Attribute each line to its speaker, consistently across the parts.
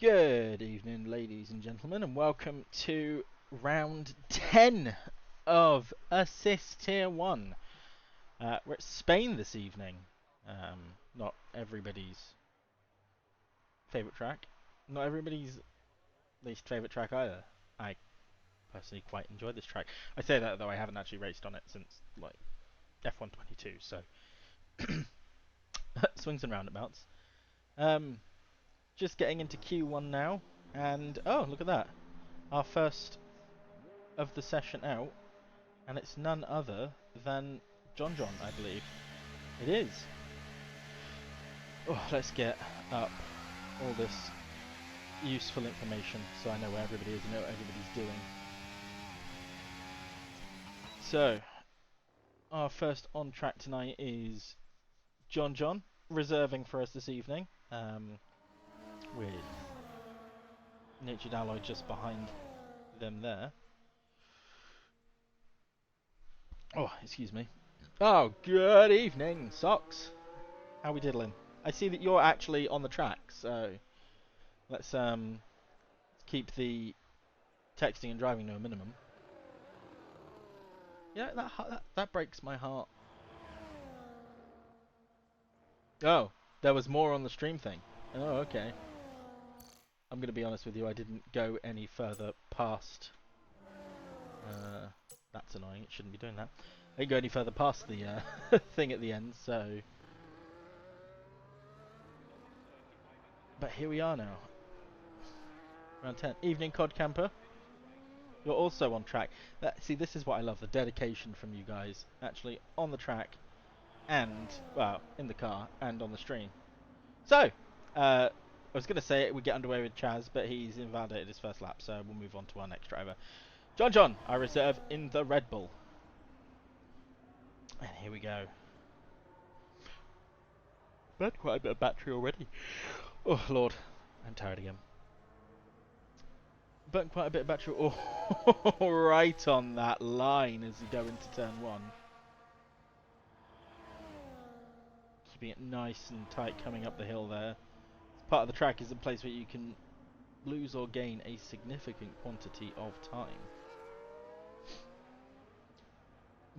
Speaker 1: Good evening, ladies and gentlemen, and welcome to round 10 of Assist Tier 1. We're at Spain this evening. Not everybody's favourite track. Not everybody's least favourite track either. I personally quite enjoy this track. I say that though I haven't actually raced on it since like F122, so swings and roundabouts. Just getting into Q1 now, and oh, look at that. Our first of the session out, and it's none other than JohnJohn, I believe. It is. Oh, let's get up all this useful information so I know where everybody is and know what everybody's doing. So, our first on track tonight is JohnJohn, reserving for us this evening, with Natured Alloy just behind them there. Oh, excuse me. Oh, good evening, Socks. How we diddling? I see that you're actually on the track, so let's keep the texting and driving to a minimum. Yeah, that breaks my heart. Oh, there was more on the stream thing. Oh, okay. I'm gonna be honest with you. I didn't go any further past. That's annoying. It shouldn't be doing that. I didn't go any further past the thing at the end. So, but here we are now. Round 10. Evening, Codcamper. You're also on track. See, this is what I love, the dedication from you guys. Actually on the track, and, well, in the car, and on the stream. So, I was going to say we get underway with Chaz, but he's invalidated his first lap, so we'll move on to our next driver. JohnJohn, I reserve in the Red Bull. And here we go. Burnt quite a bit of battery already. Oh, Lord. I'm tired again. Burnt quite a bit of battery. Oh, right on that line as you go into turn 1. Keeping it nice and tight coming up the hill there. Part of the track is a place where you can lose or gain a significant quantity of time.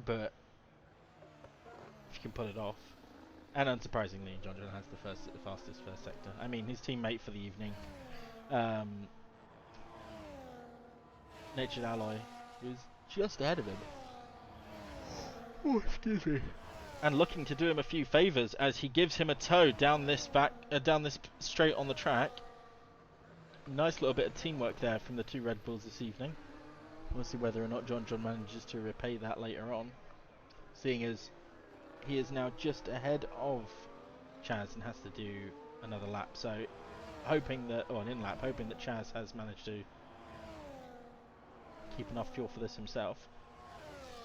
Speaker 1: But if you can pull it off, and unsurprisingly, JohnJohn has the fastest first sector. I mean, his teammate for the evening, Natured Alloy, was just ahead of him. Oh, excuse me. And looking to do him a few favours as he gives him a tow down this straight on the track. Nice little bit of teamwork there from the two Red Bulls this evening. We'll see whether or not JohnJohn manages to repay that later on, seeing as he is now just ahead of Chaz and has to do another lap. So, hoping that, or an in-lap, hoping that Chaz has managed to keep enough fuel for this himself.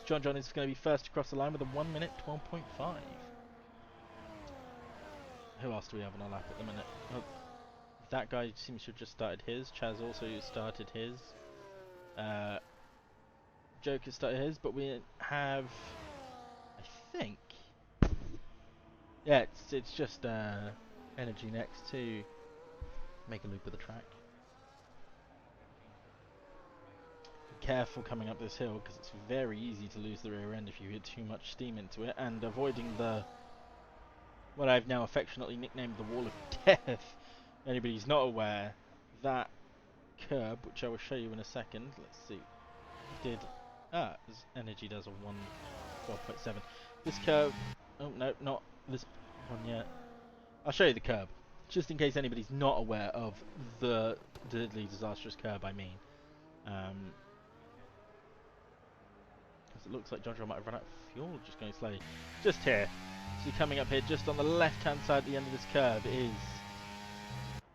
Speaker 1: JohnJohn is going to be first across the line with a 1 minute 12.5. Who else do we have on our lap at the minute? Oh, that guy seems to have just started his. Chaz also started his. Joker started his, but we have, I think, yeah, it's just Energy next to make a loop of the track. Be careful coming up this hill because it's very easy to lose the rear end if you get too much steam into it, and avoiding what I've now affectionately nicknamed the wall of death. If anybody's not aware, that curb, which I will show you in a second, let's see, Energy does a 1.12.7. This curve, oh no, not this one yet. I'll show you the curb, just in case anybody's not aware of the deadly disastrous curb I mean. Because it looks like JohnJohn might have run out of fuel just going slowly. Just here. So coming up here, just on the left-hand side at the end of this curve is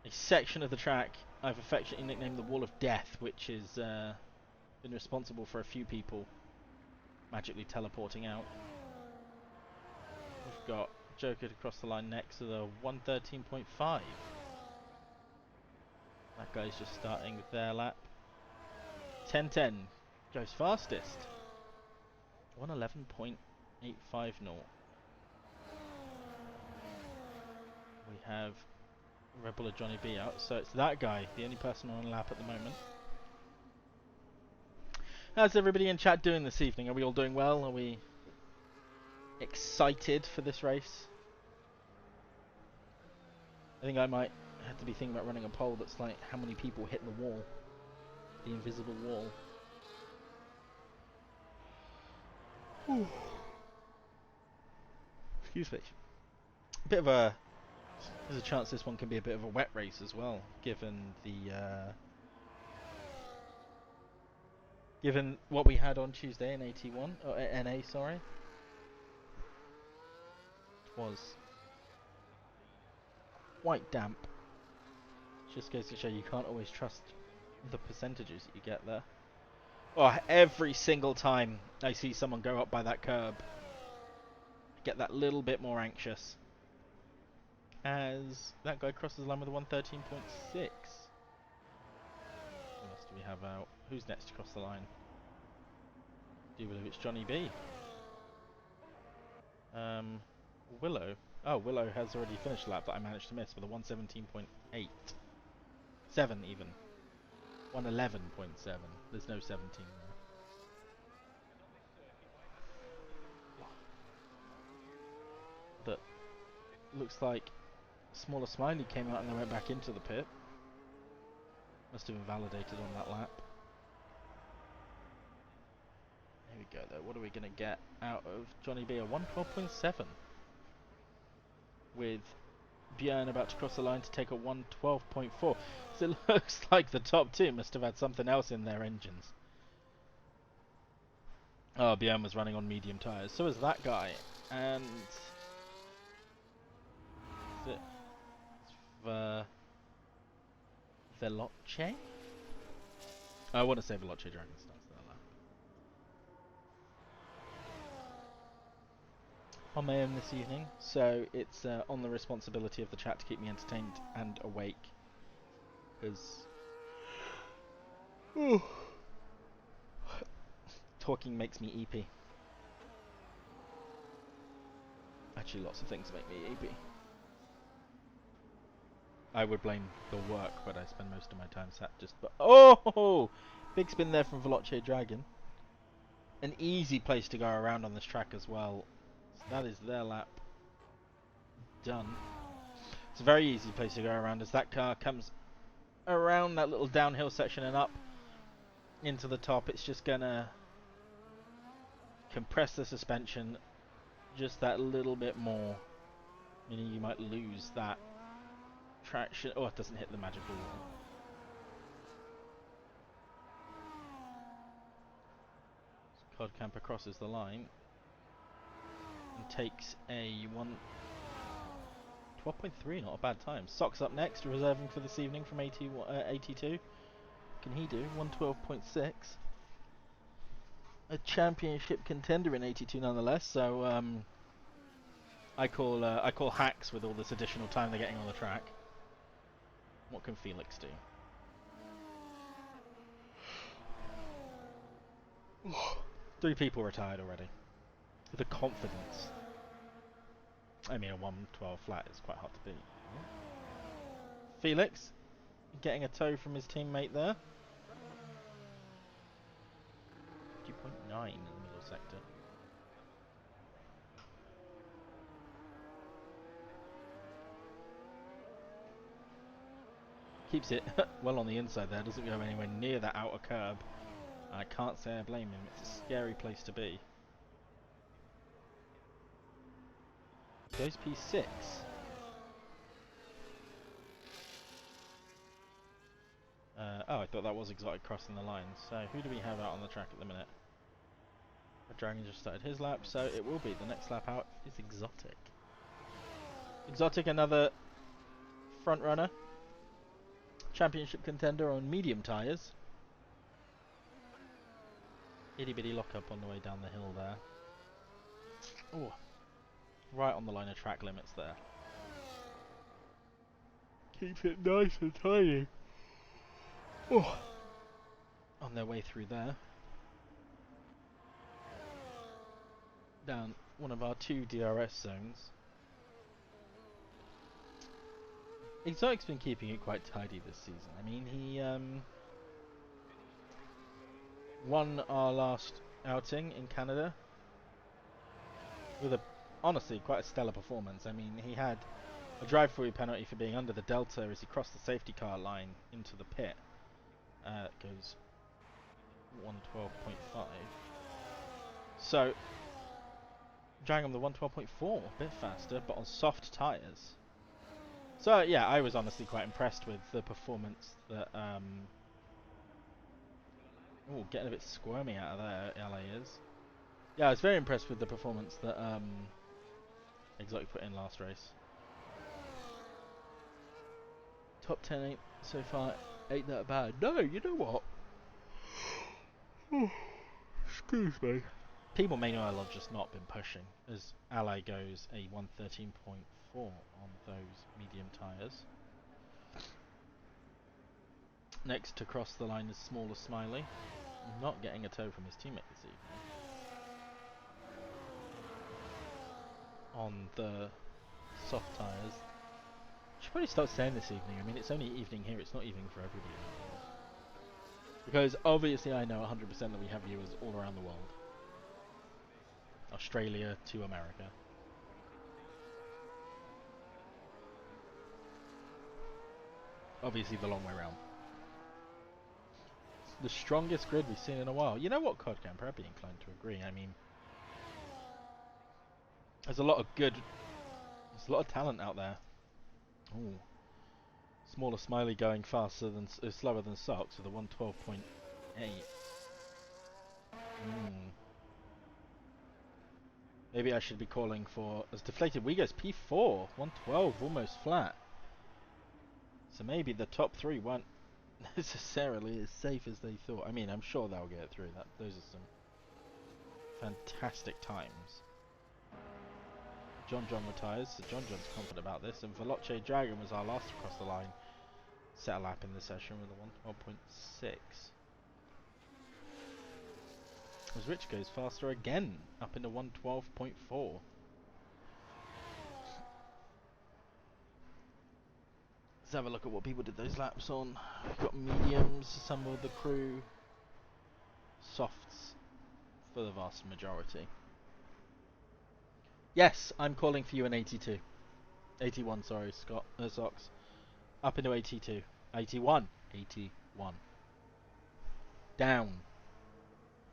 Speaker 1: a section of the track I've affectionately nicknamed the Wall of Death, which has been responsible for a few people magically teleporting out. We've got Joker to cross the line next with a 113.5. That guy's just starting their lap. 10:10 goes fastest. 111.85 knot. We have Red Bull or JONNYB out, so it's that guy, the only person on a lap at the moment. How's everybody in chat doing this evening? Are we all doing well? Are we excited for this race? I think I might have to be thinking about running a poll that's like how many people hit the wall, the invisible wall. Ooh. Excuse me. There's a chance this one can be a bit of a wet race as well, given given what we had on Tuesday in AT1 or NA, sorry. It was quite damp. Just goes to show you can't always trust the percentages that you get there. Oh, every single time I see someone go up by that curb, I get that little bit more anxious. As that guy crosses the line with a 113.6. Who else do we have out? Who's next to cross the line? Do you believe it's JONNYB? Willow. Oh, Willow has already finished the lap that I managed to miss with a 117.8. 7 even. 111.7. There's no 17 there. But looks like SmallerSmiley came out and then went back into the pit. Must have invalidated on that lap. Here we go though. What are we going to get out of JONNYB? A 112.7. With Björn about to cross the line to take a 112.4. So it looks like the top two must have had something else in their engines. Oh, Björn was running on medium tyres. So was that guy. And is it Veloce? I want to say Veloce Dragon starts that lap. On my own this evening, so it's on the responsibility of the chat to keep me entertained and awake. Because talking makes me eepy. Actually, lots of things make me eepy. I would blame the work, but I spend most of my time sat just... Oh! Big spin there from Veloce Dragon. An easy place to go around on this track as well. So that is their lap done. It's a very easy place to go around as that car comes around that little downhill section and up into the top. It's just gonna compress the suspension just that little bit more, meaning you might lose that traction. Oh, it doesn't hit the magical wall. Codcamper crosses the line and takes a 12.3, not a bad time. Socks up next, reserving for this evening from 82. Can he do 112.6? A championship contender in 82 nonetheless. So I call hacks with all this additional time they're getting on the track. What can Felix do? 3 people retired already. With the confidence. I mean, a 112 flat is quite hard to beat. Felix getting a tow from his teammate there. 2.9 in the middle sector. Keeps it well on the inside there, doesn't go anywhere near that outer curb. I can't say I blame him, it's a scary place to be. Goes P6. Oh, I thought that was Exotic crossing the line. So who do we have out on the track at the minute? RedDragan just started his lap, so it will be the next lap out is Exotic. Exotic, another front runner. Championship contender on medium tyres. Itty bitty lock up on the way down the hill there. Oh, right on the line of track limits there. Keeps it nice and tiny. Oh, on their way through there. Down one of our 2 DRS zones. Exotic's been keeping it quite tidy this season. I mean, he won our last outing in Canada with a honestly quite a stellar performance. I mean, he had a drive-through penalty for being under the delta as he crossed the safety car line into the pit. It goes 112.5. So, dragging him the 112.4, a bit faster, but on soft tyres. So yeah, I was honestly quite impressed with the performance that. Oh, getting a bit squirmy out of there, LA is. Yeah, I was very impressed with the performance that Exotic put in last race. Top 10 ain't so far ain't that bad. No, you know what? Oh, excuse me. People may know I've just not been pushing, as Ally goes a 113.4 on those medium tyres. Next to cross the line is SmallerSmiley, not getting a tow from his teammate this evening. On the soft tyres. Should probably start staying this evening. I mean, it's only evening here, it's not evening for everybody. Because obviously I know 100% that we have viewers all around the world. Australia to America. Obviously the long way round. The strongest grid we've seen in a while. You know what, Codcamper? I'd be inclined to agree. I mean, there's a lot of talent out there. Ooh. SmallerSmiley going faster than slower than Socks with a 112.8. Maybe I should be calling for as DeflatedWee goes P4, 112, almost flat. So maybe the top three weren't necessarily as safe as they thought. I mean, I'm sure they'll get through that. Those are some fantastic times. JohnJohn retires, so JohnJohn's confident about this, and RedDragan was our last across the line. Set a lap in the session with a 112.6. As Rich goes faster again, up into 112.4. Let's have a look at what people did those laps on. We've got mediums, some of the crew, softs for the vast majority. Yes, I'm calling for you an 82. 81, sorry, Scott, Socks. Up into 82. 81. 81. Down.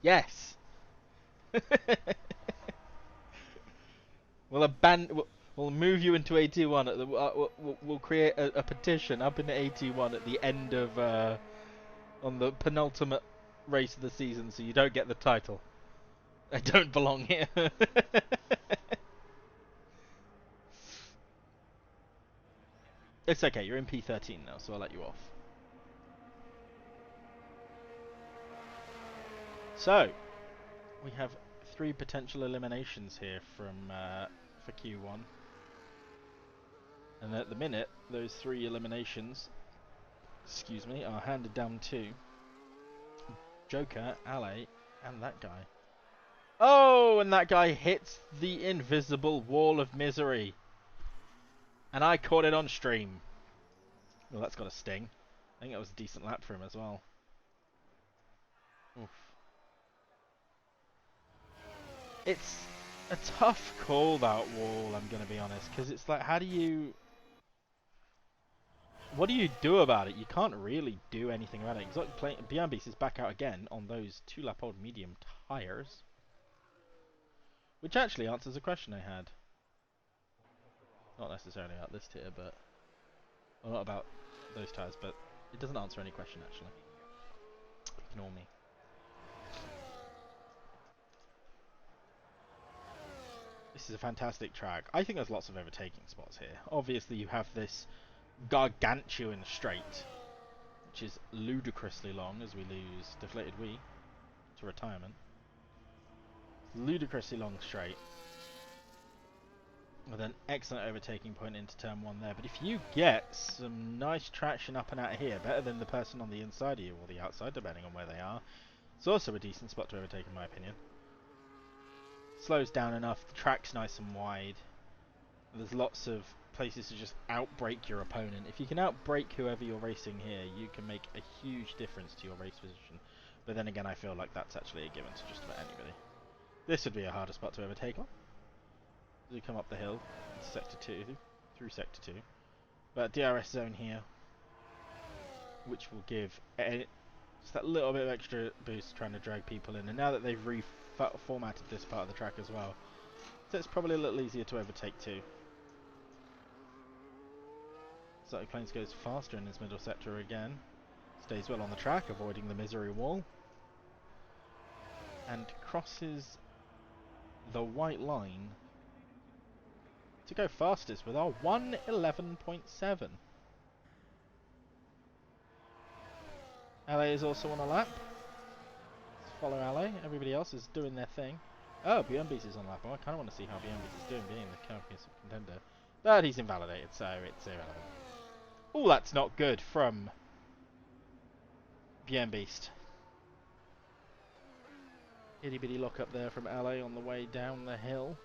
Speaker 1: Yes! We'll move you into 81. At the, we'll create a petition up into 81 at the end of on the penultimate race of the season, so you don't get the title. I don't belong here. It's okay. You're in P13 now, so I'll let you off. So we have 3 potential eliminations here from for Q1. And at the minute, those 3 eliminations, excuse me, are handed down to Joker, Ale, and that guy. Oh, and that guy hits the invisible wall of misery. And I caught it on stream. Well, that's got a sting. I think that was a decent lap for him as well. Oof. It's a tough call, that wall, I'm going to be honest. Because it's like, how do you... What do you do about it? You can't really do anything about it. BRB is back out again on those 2-lap-old medium tyres. Which actually answers a question I had. Not necessarily about this tier, but... Well, not about those tyres, but it doesn't answer any question, actually. Ignore me. This is a fantastic track. I think there's lots of overtaking spots here. Obviously, you have this gargantuan straight, which is ludicrously long as we lose DeflatedWee to retirement. Ludicrously long straight. With an excellent overtaking point into turn 1 there. But if you get some nice traction up and out of here, better than the person on the inside of you or the outside, depending on where they are, it's also a decent spot to overtake in my opinion. Slows down enough, the track's nice and wide. There's lots of places to just outbrake your opponent. If you can outbrake whoever you're racing here, you can make a huge difference to your race position. But then again, I feel like that's actually a given to just about anybody. This would be a harder spot to overtake on. As we come up the hill into Sector 2, through Sector 2. But DRS zone here, which will give just that little bit of extra boost trying to drag people in. And now that they've reformatted this part of the track as well, so it's probably a little easier to overtake too. ExoticPla1ns goes faster in his middle sector again. Stays well on the track, avoiding the misery wall. And crosses the white line to go fastest with our 1:11.7. LA is also on a lap. Let's follow LA. Everybody else is doing their thing. Oh, BMB's is on a lap. Well, I kind of want to see how BMB's is doing, being the championship contender. But he's invalidated, so it's irrelevant. Oh, that's not good from BMBeast. Itty bitty lock up there from LA on the way down the hill.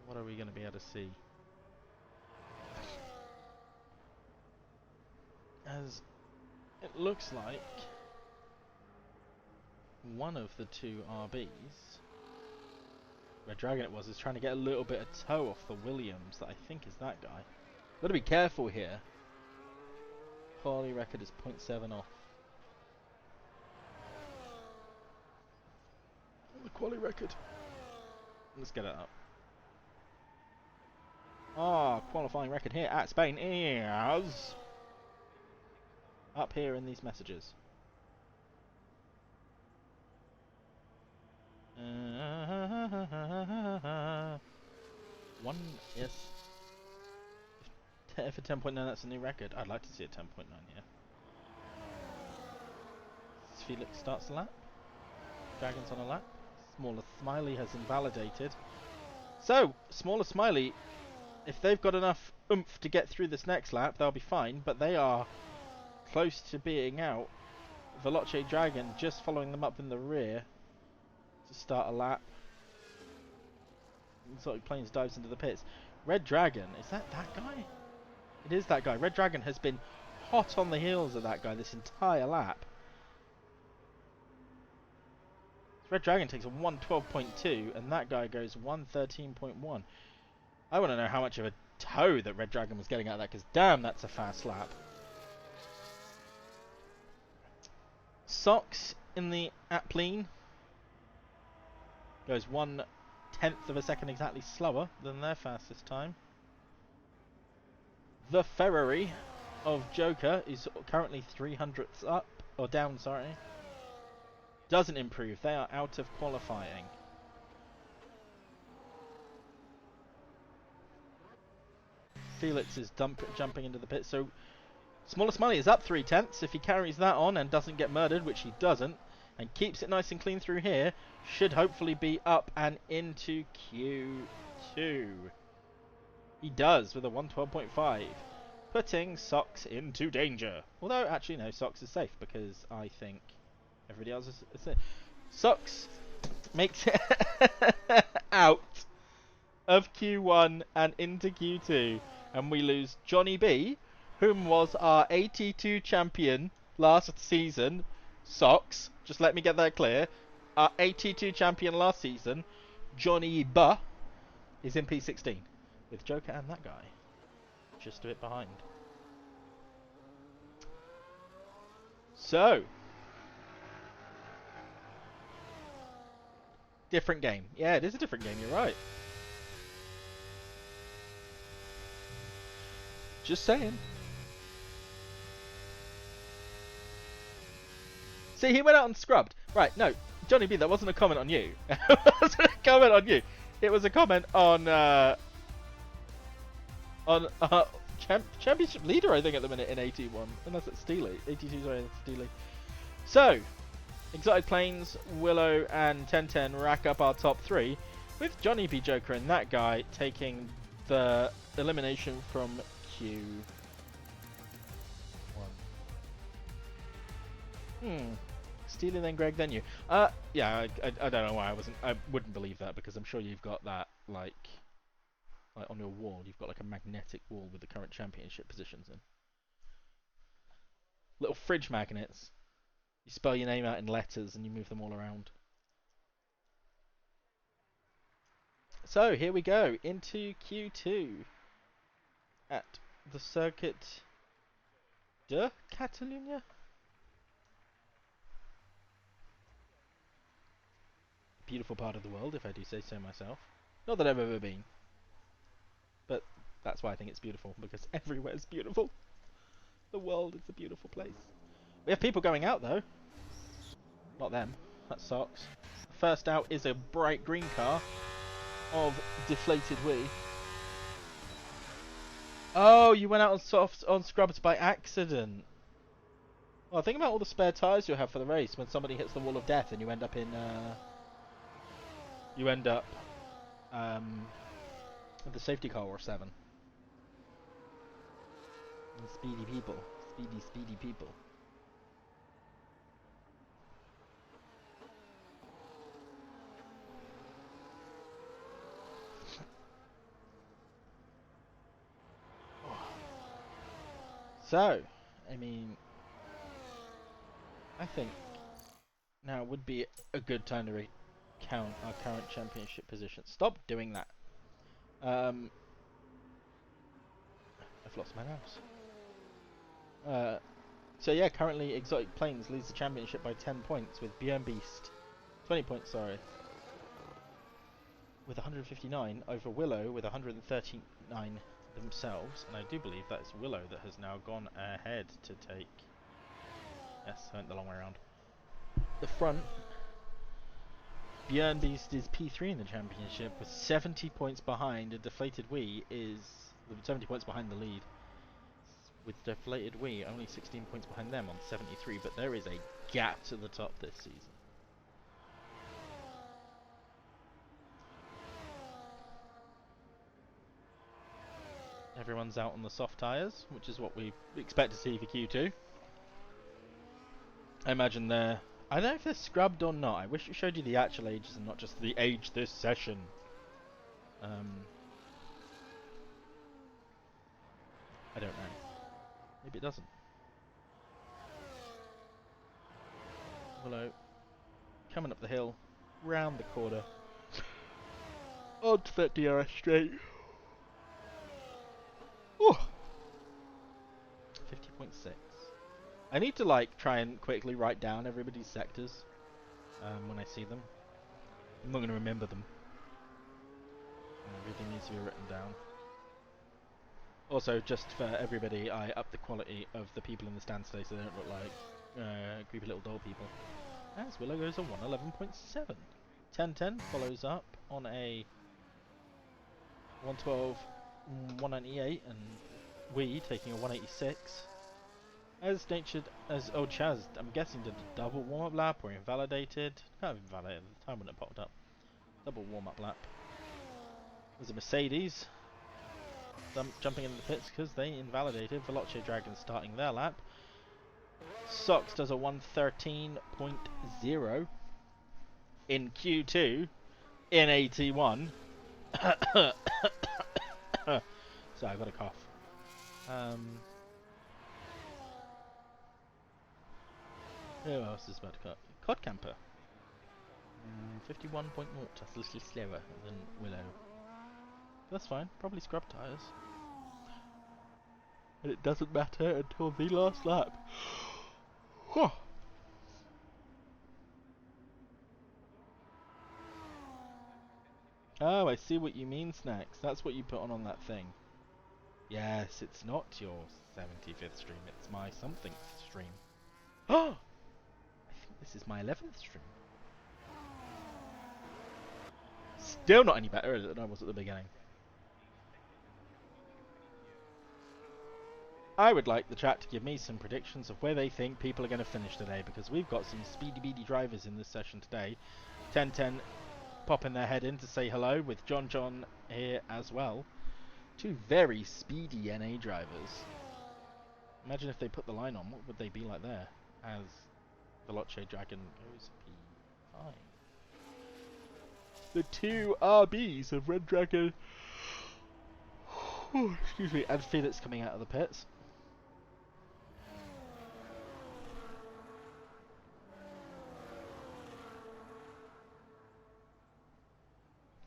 Speaker 1: What are we going to be able to see? As it looks like one of the two RBs, RedDragan it was, is trying to get a little bit of toe off the Williams that I think is that guy. Got to be careful here. Quality record is 0.7 off. The quality record. Let's get it up. Qualifying record here at Spain is up here in these messages. Yes. For 10.9, that's a new record. I'd like to see a 10.9 here. Felix starts the lap. Dragon's on a lap. SmallerSmiley has invalidated. So, SmallerSmiley, if they've got enough oomph to get through this next lap, they'll be fine, but they are close to beating out RedDragan, just following them up in the rear to start a lap. ExoticPla1ns dives into the pits. RedDragan, is that guy? It is that guy. RedDragan has been hot on the heels of that guy this entire lap. RedDragan takes a 1:12.2 and that guy goes 1:13.1. I want to know how much of a toe that RedDragan was getting out of that, because damn, that's a fast lap. Socks in the Appleen goes 1/10 of a second exactly slower than their fastest time. The Ferrari of Joker is currently 300ths up, or down, sorry. Doesn't improve, they are out of qualifying. Felix is jumping into the pit, so SmallerSmiley is up 3/10. If he carries that on and doesn't get murdered, which he doesn't, and keeps it nice and clean through here, should hopefully be up and into Q2. He does with a 1:12.5, putting Socks into danger. Although, actually, no, Socks is safe because I think everybody else is safe. Socks makes it out of Q1 and into Q2, and we lose JONNYB, whom was our AT2 champion last season. Socks, just let me get that clear. Our AT2 champion last season, JONNYB, is in P16 with Joker and that guy just a bit behind. So, different game. Yeah, it is a different game, you're right. Just saying. See, he went out and scrubbed. Right, no, JONNYB, that wasn't a comment on you. It wasn't a comment on you. It was a comment on championship leader, I think, at the minute in AT1. Unless it's Steely. AT2's sorry, it's Steely. So, ExoticPla1ns, Willow, and 1010 rack up our top 3, with JONNYB, Joker, and that guy taking the elimination from Q1. Steely, then Greg, then you. Yeah, I don't know why I wouldn't believe that, because I'm sure you've got that, like on your wall, you've got like a magnetic wall with the current championship positions in. Little fridge magnets. You spell your name out in letters and you move them all around. So, here we go, into Q2 at the Circuit de Catalunya? Beautiful part of the world, if I do say so myself. Not that I've ever been, but that's why I think it's beautiful, because everywhere is beautiful. The world is a beautiful place. We have people going out, though. Not them. That sucks. First out is a bright green car of DeflatedWee. Oh, you went out on scrubs by accident. Well, think about all the spare tyres you'll have for the race when somebody hits the wall of death and you end up in with the safety car or 7. And speedy people. Speedy people. So, I mean, I think now would be a good time to recount our current championship position. Stop doing that. I've lost my mouse. So yeah, currently ExoticPla1ns leads the championship by 10 points with Bjorn Beast. 20 points, sorry. With 159 over Willow with 139 themselves. And I do believe that's Willow that has now gone ahead to take... Yes, I went the long way around. The front, Bjorn Beast is P3 in the championship with 70 points behind, and DeflatedWee is 70 points behind the lead. With DeflatedWee only 16 points behind them on 73, but there is a gap to the top this season. Everyone's out on the soft tyres, which is what we expect to see for Q2. I imagine they're... I don't know if they're scrubbed or not. I wish it showed you the actual ages and not just the age this session. I don't know. Maybe it doesn't. Willow coming up the hill, round the corner, onto that DRS straight. 50.6. I need to like try and quickly write down everybody's sectors when I see them. I'm not going to remember them. Everything needs to be written down. Also, just for everybody, I up the quality of the people in the stand today so they don't look like creepy little doll people. As Willow goes on 111.7. 1010 follows up on a 112, 198, and we taking a 186. As old Chaz, I'm guessing did a double warm-up lap or invalidated. Kind of invalidated, the time wouldn't have popped up. Double warm-up lap. There's a Mercedes jumping into the pits because they invalidated. RedDragan starting their lap. Sox does a 113.0 in Q2 in 81. So I've got a cough. Who else is about to cut? Codcamper. 51.0, just a little slower than Willow. That's fine, probably scrub tyres. And it doesn't matter until the last lap. Oh, I see what you mean, Snacks. That's what you put on that thing. Yes, it's not your 75th stream, it's my something stream. Oh! I think this is my 11th stream. Still not any better than I was at the beginning. I would like the chat to give me some predictions of where they think people are going to finish today, because we've got some speedy beady drivers in this session today. 1010 popping their head in to say hello, with JohnJohn here as well. Two very speedy NA drivers. Imagine if they put the line on, what would they be like there? As DRedDragan goes P5. The two RBs of RedDragan, excuse me, and Felix coming out of the pits.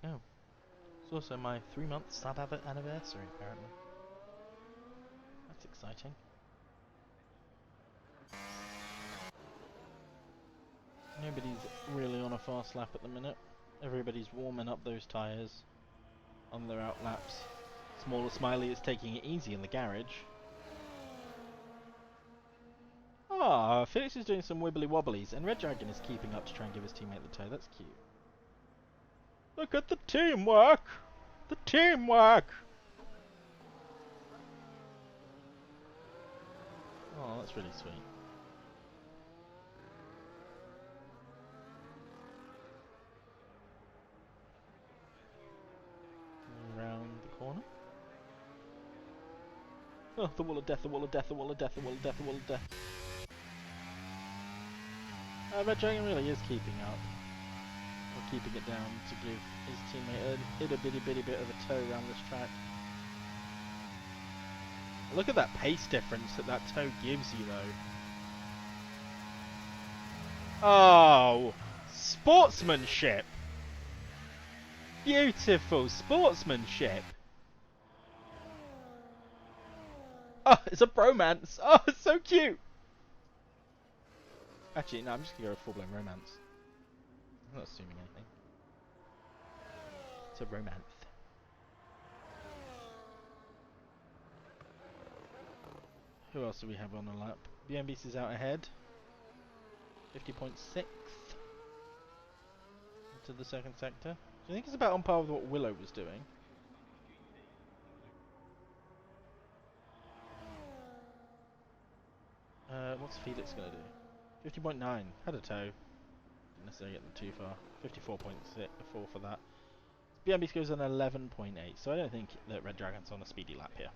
Speaker 1: Oh, it's also my 3-month sub anniversary, apparently. That's exciting. Nobody's really on a fast lap at the minute. Everybody's warming up those tyres on their out laps. SmallerSmiley is taking it easy in the garage. Ah, Felix is doing some wibbly wobblies, and RedDragan is keeping up to try and give his teammate the toe. That's cute. Look at the teamwork! The teamwork! Oh, that's really sweet. Around the corner. Oh, the wall of death, the wall of death, the wall of death, the wall of death, the wall of death. RedDragan really is keeping up. Or keeping it down to give his teammate a little bitty bit of a toe around this track. Look at that pace difference that toe gives you, though. Oh! Sportsmanship! Beautiful sportsmanship! Oh, it's a bromance! Oh, it's so cute! Actually, no, I'm just gonna go full-blown romance. I'm not assuming anything. It's a romance. Who else do we have on the lap? BMBC is out ahead. 50.6 into the second sector. Do you think it's about on par with what Willow was doing? What's Felix gonna do? 50.9. Had a toe. Didn't necessarily get them too far. 54.4 for that. BMBC goes on 11.8, so I don't think that RedDragan's on a speedy lap here.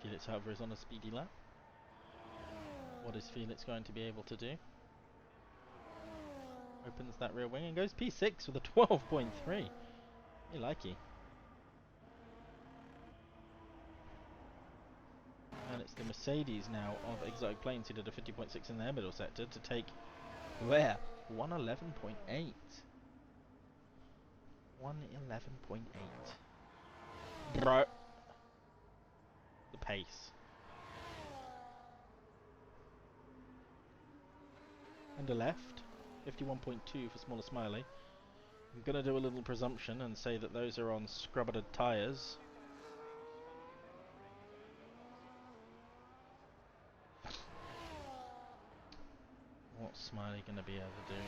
Speaker 1: Felix, however, is on a speedy lap. What is Felix going to be able to do? Opens that rear wing and goes P6 with a 12.3. You likey. And it's the Mercedes now of ExoticPla1ns who did a 50.6 in their middle sector to take where? 111.8. 111.8. Bro. The pace. And a left. 51.2 for SmallerSmiley. I'm gonna do a little presumption and say that those are on scrubbered tyres. What's Smiley gonna be able to do?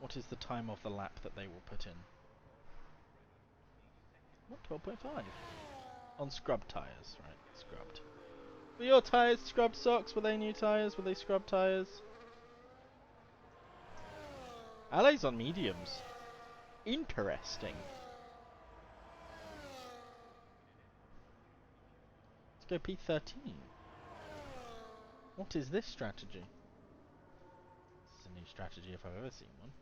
Speaker 1: What is the time of the lap that they will put in? What, 12.5? On scrubbed tyres, right, scrubbed. Were your tyres scrubbed, Socks? Were they new tyres? Were they scrubbed tyres? Allay's on mediums. Interesting. Let's go P13. What is this strategy? This is a new strategy if I've ever seen one.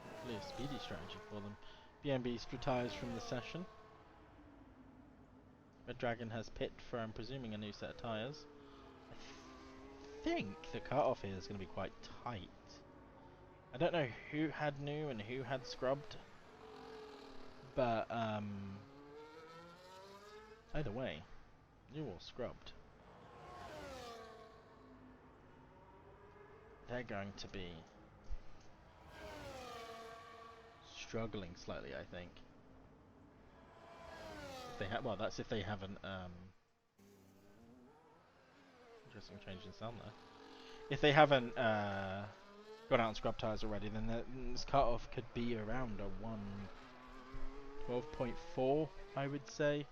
Speaker 1: Hopefully a speedy strategy for them. BMB retires from the session. RedDragan has pit for, I'm presuming, a new set of tyres. I think the cut-off here is going to be quite tight. I don't know who had new and who had scrubbed, but either way, new or scrubbed, they're going to be struggling slightly, I think. If they well, that's if they haven't interesting change in sound there. If they haven't gone out and scrubbed tyres already, then this cut-off could be around a 12.4, I would say.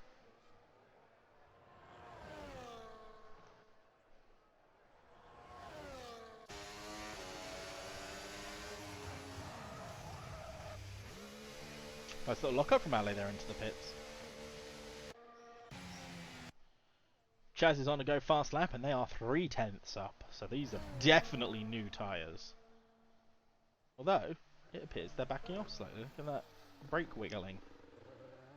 Speaker 1: Nice little lock up from Ale there into the pits. Chaz is on a go fast lap and they are 3/10 up, so these are definitely new tyres. Although, it appears they're backing off slightly. Look at that brake wiggling.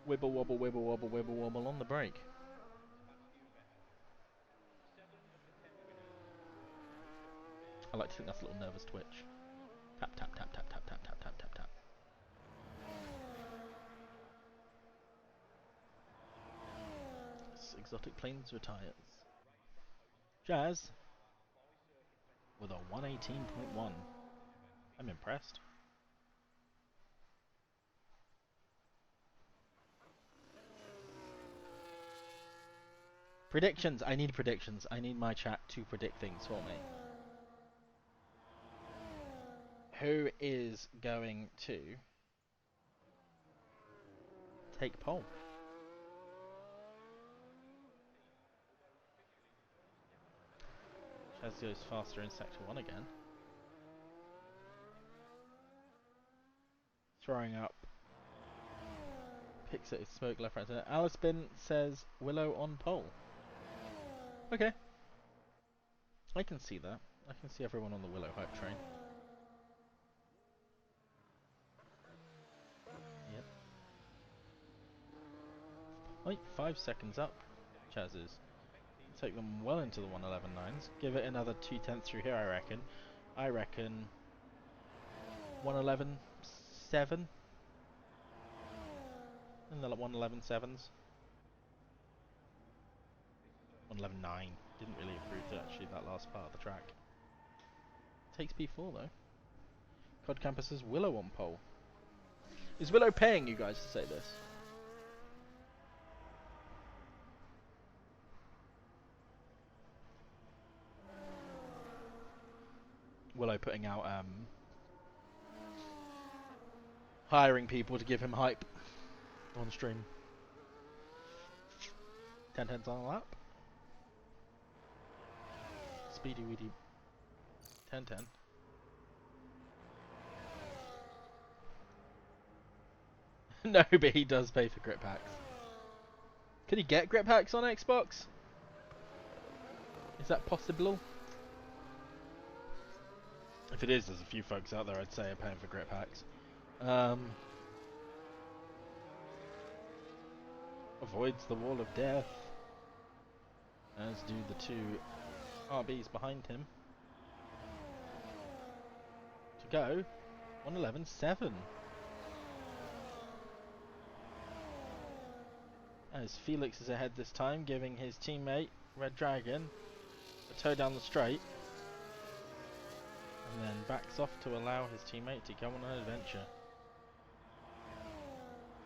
Speaker 1: Wibble wobble, wibble wobble, wibble wobble on the brake. I like to think that's a little nervous twitch. Tap, tap, tap, tap, tap, tap, tap, tap, tap, tap. ExoticPla1ns retires. Jazz with a 118.1. I'm impressed. Predictions. I need predictions. I need my chat to predict things for me. Who is going to take pole? Chaz goes faster in sector 1 again. Throwing up. Picks at his smoke left, right, center. AlesBin says Willow on pole. Okay. I can see that. I can see everyone on the Willow hype train. Yep. Wait, 5 seconds up. Chaz is. Take them well into the 111.9s. Give it another 2/10 through here, I reckon. I reckon 111.7 and the 111.7s. 111.9. Didn't really improve actually that last part of the track. Takes P4 though. Codcamper says Willow on pole. Is Willow paying you guys to say this? Willow putting out hiring people to give him hype on stream. 10/10s on a lap. Speedy weedy 10/10. No, but he does pay for grip packs. Can he get grip packs on Xbox? Is that possible? If it is, there's a few folks out there I'd say are paying for grip packs. Avoids the wall of death, as do the two RBs behind him. To go, 111.7. As Felix is ahead this time, giving his teammate, RedDragan, a tow down the straight. And then backs off to allow his teammate to go on an adventure.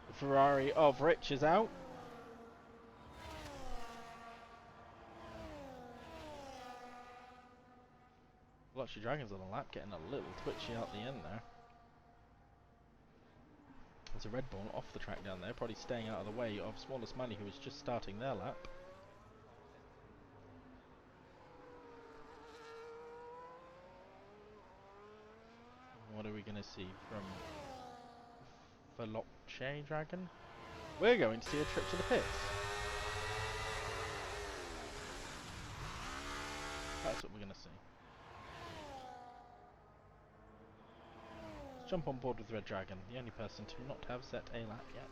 Speaker 1: The Ferrari of Rich is out. Luxury Dragon's on the lap, getting a little twitchy out the end there. There's a Red Bull off the track down there, probably staying out of the way of SmallerSmiley, who was just starting their lap. What are we going to see from FELIXBAKERO? We're going to see a trip to the pits. That's what we're going to see. Let's jump on board with RedDragan, the only person to not have set a lap yet.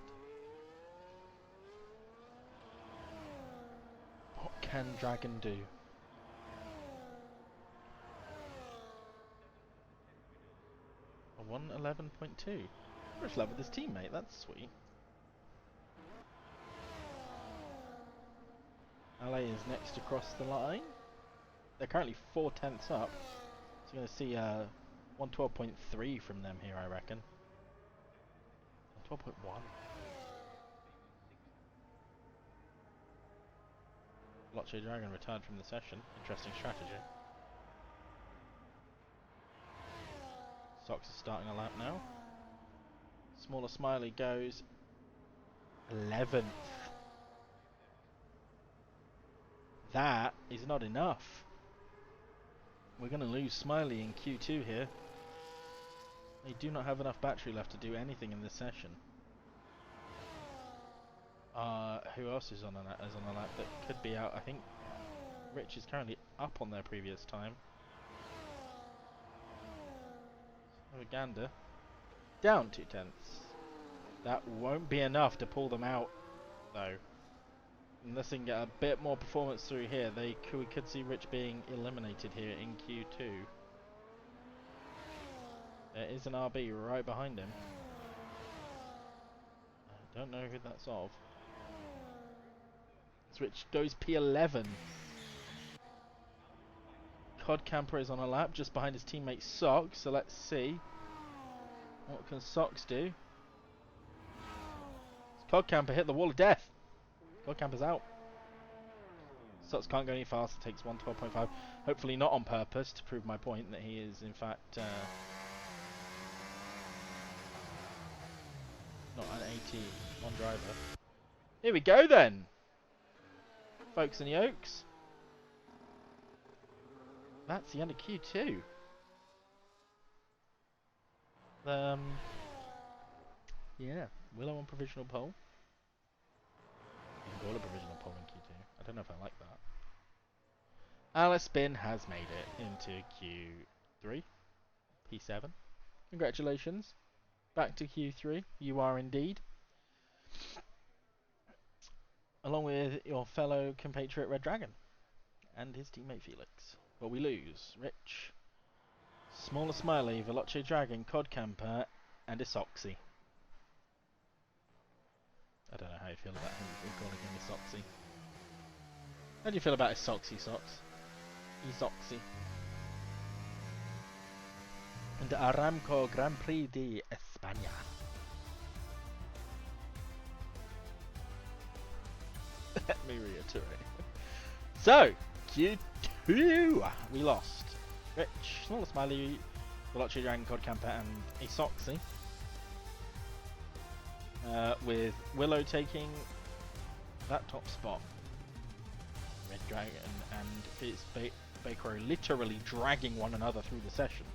Speaker 1: What can Dragon do? A 111.2. Rich love with his teammate, that's sweet. LA is next across the line. They're currently 4/10 up. So you're going to see 112.3 from them here, I reckon. 112.1. Luxury Dragon retired from the session. Interesting strategy. Sox is starting a lap now. SmallerSmiley goes 11th. That is not enough. We're going to lose Smiley in Q2 here. They do not have enough battery left to do anything in this session. Who else is on a lap that could be out? I think Rich is currently up on their previous time. Uganda down 2/10. That won't be enough to pull them out, though. Unless they can get a bit more performance through here, we could see Rich being eliminated here in Q2. There is an RB right behind him. I don't know who that's of. Rich goes P11. Codcamper is on a lap just behind his teammate Socks, so let's see. What can Socks do? Codcamper hit the wall of death. Codcamper's out. Socks can't go any faster, takes 112.5. Hopefully not on purpose, to prove my point that he is in fact not an AT1 driver. Here we go then, folks and yokes. That's the end of Q2. Yeah, Willow on provisional pole. You can call it a provisional pole in Q2. I don't know if I like that. AlesBin has made it into Q3. P7. Congratulations. Back to Q3. You are indeed. Along with your fellow compatriot RedDragan and his teammate Felix. But we lose Rich, SmallerSmiley, VelociDragon, Codcamper, and Isoxy. I don't know how you feel about him calling him Isoxy. How do you feel about Isoxy Socks? Isoxy. And Aramco Grand Prix de España. Let me reiterate. So, Q2, we lost Rich, SmallerSmiley, VelociDragon, Codcamper, and Isoxy. With Willow taking that top spot. RedDragan and FELIXBAKERO literally dragging one another through the session.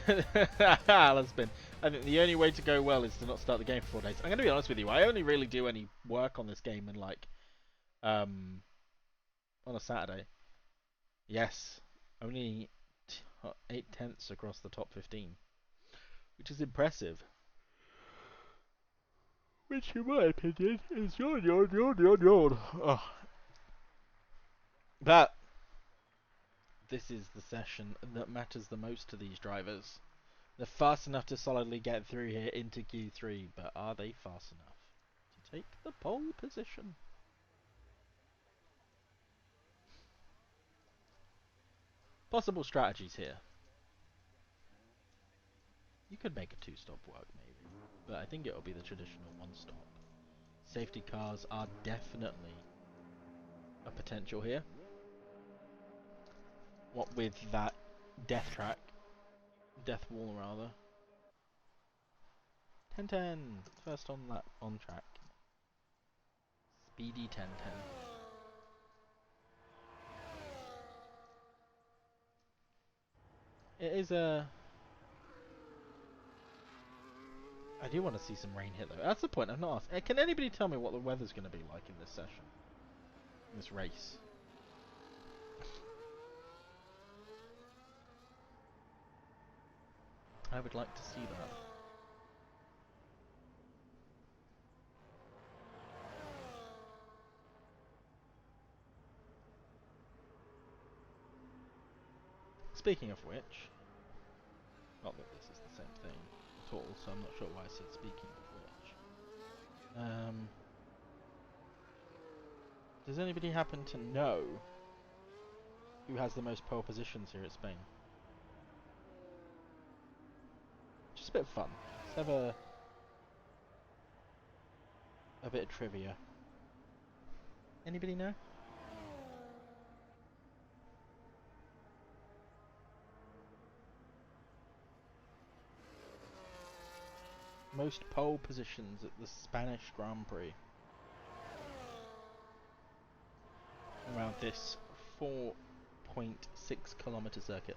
Speaker 1: AlesBin. I think the only way to go well is to not start the game for 4 days. I'm going to be honest with you. I only really do any work on this game in like on a Saturday. Yes, only 8/10 across the top 15, which is impressive. Which, in my opinion, is yawn. Oh. But this is the session that matters the most to these drivers. They're fast enough to solidly get through here into Q3, but are they fast enough to take the pole position? Possible strategies here. You could make a 2-stop work maybe, but I think it'll be the traditional 1-stop. Safety cars are definitely a potential here. What with that death wall rather. 10-10, first on lap, on track. Speedy 10-10. It is a... I do want to see some rain hit though. That's the point, I've not asked. Can anybody tell me what the weather's going to be like in this session? In this race? I would like to see that. Speaking of which, not that this is the same thing at all, so I'm not sure why I said speaking of which. Does anybody happen to know who has the most pole positions here at Spain? Just a bit of fun. Let's have a bit of trivia. Anybody know? Most pole positions at the Spanish Grand Prix. Around this 4.6 kilometer circuit.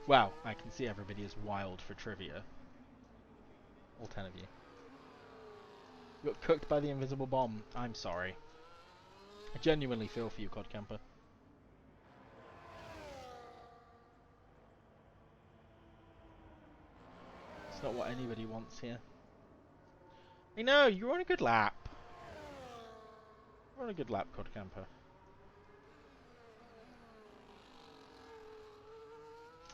Speaker 1: Wow, I can see everybody is wild for trivia. All 10 of you. You got cooked by the invisible bomb. I'm sorry. I genuinely feel for you, Codcamper. It's not what anybody wants here. I know, you're on a good lap. You're on a good lap, Codcamper.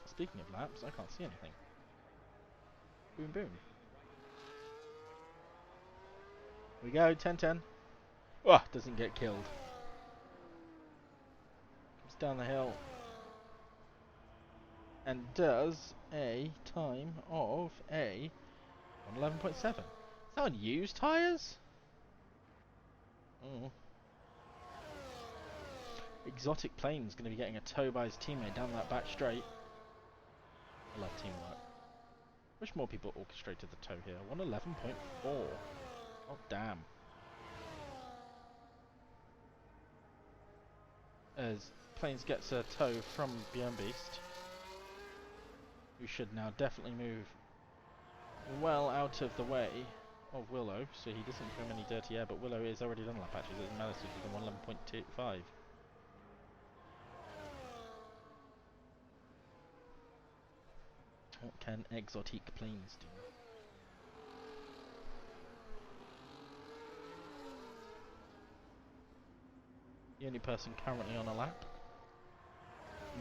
Speaker 1: Speaking of laps, I can't see anything. Boom, boom. Here we go, 10-10. Oh, doesn't get killed. Comes down the hill. And does a time of a 111.7. Is that on used tyres? Oh. ExoticPla1ns going to be getting a tow by his teammate down that back straight. I love teamwork. Wish more people orchestrated the tow here. 111.4. Oh, damn. As Plains gets a tow from Bjorn Beast, who should now definitely move well out of the way of Willow, so he doesn't throw any dirty air, but Willow is already done lap patches. It doesn't matter, so he's on 111.25. What can ExoticPla1ns do? The only person currently on a lap.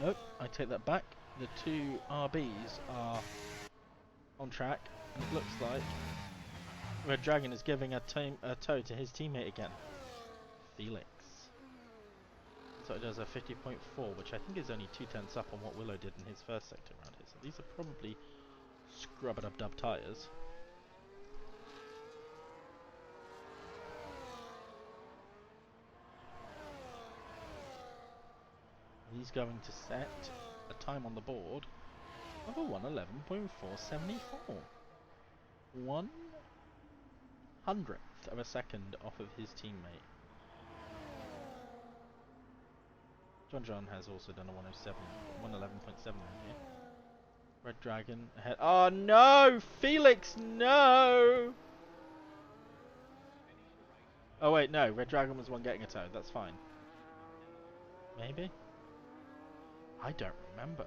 Speaker 1: Nope, I take that back. The two RBs are on track, and it looks like RedDragan is giving a tow to his teammate again, Felix. So it does a 50.4, which I think is only 2/10 up on what Willow did in his first sector around here. So these are probably scrub-a-dub-dub tyres. He's going to set a time on the board of a 111.474. 1/100th of a second off of his teammate. JohnJohn has also done a 111.7 here. RedDragan ahead. Oh no! Felix, no! Oh wait, no. RedDragan was one getting a tow. That's fine. Maybe? I don't remember.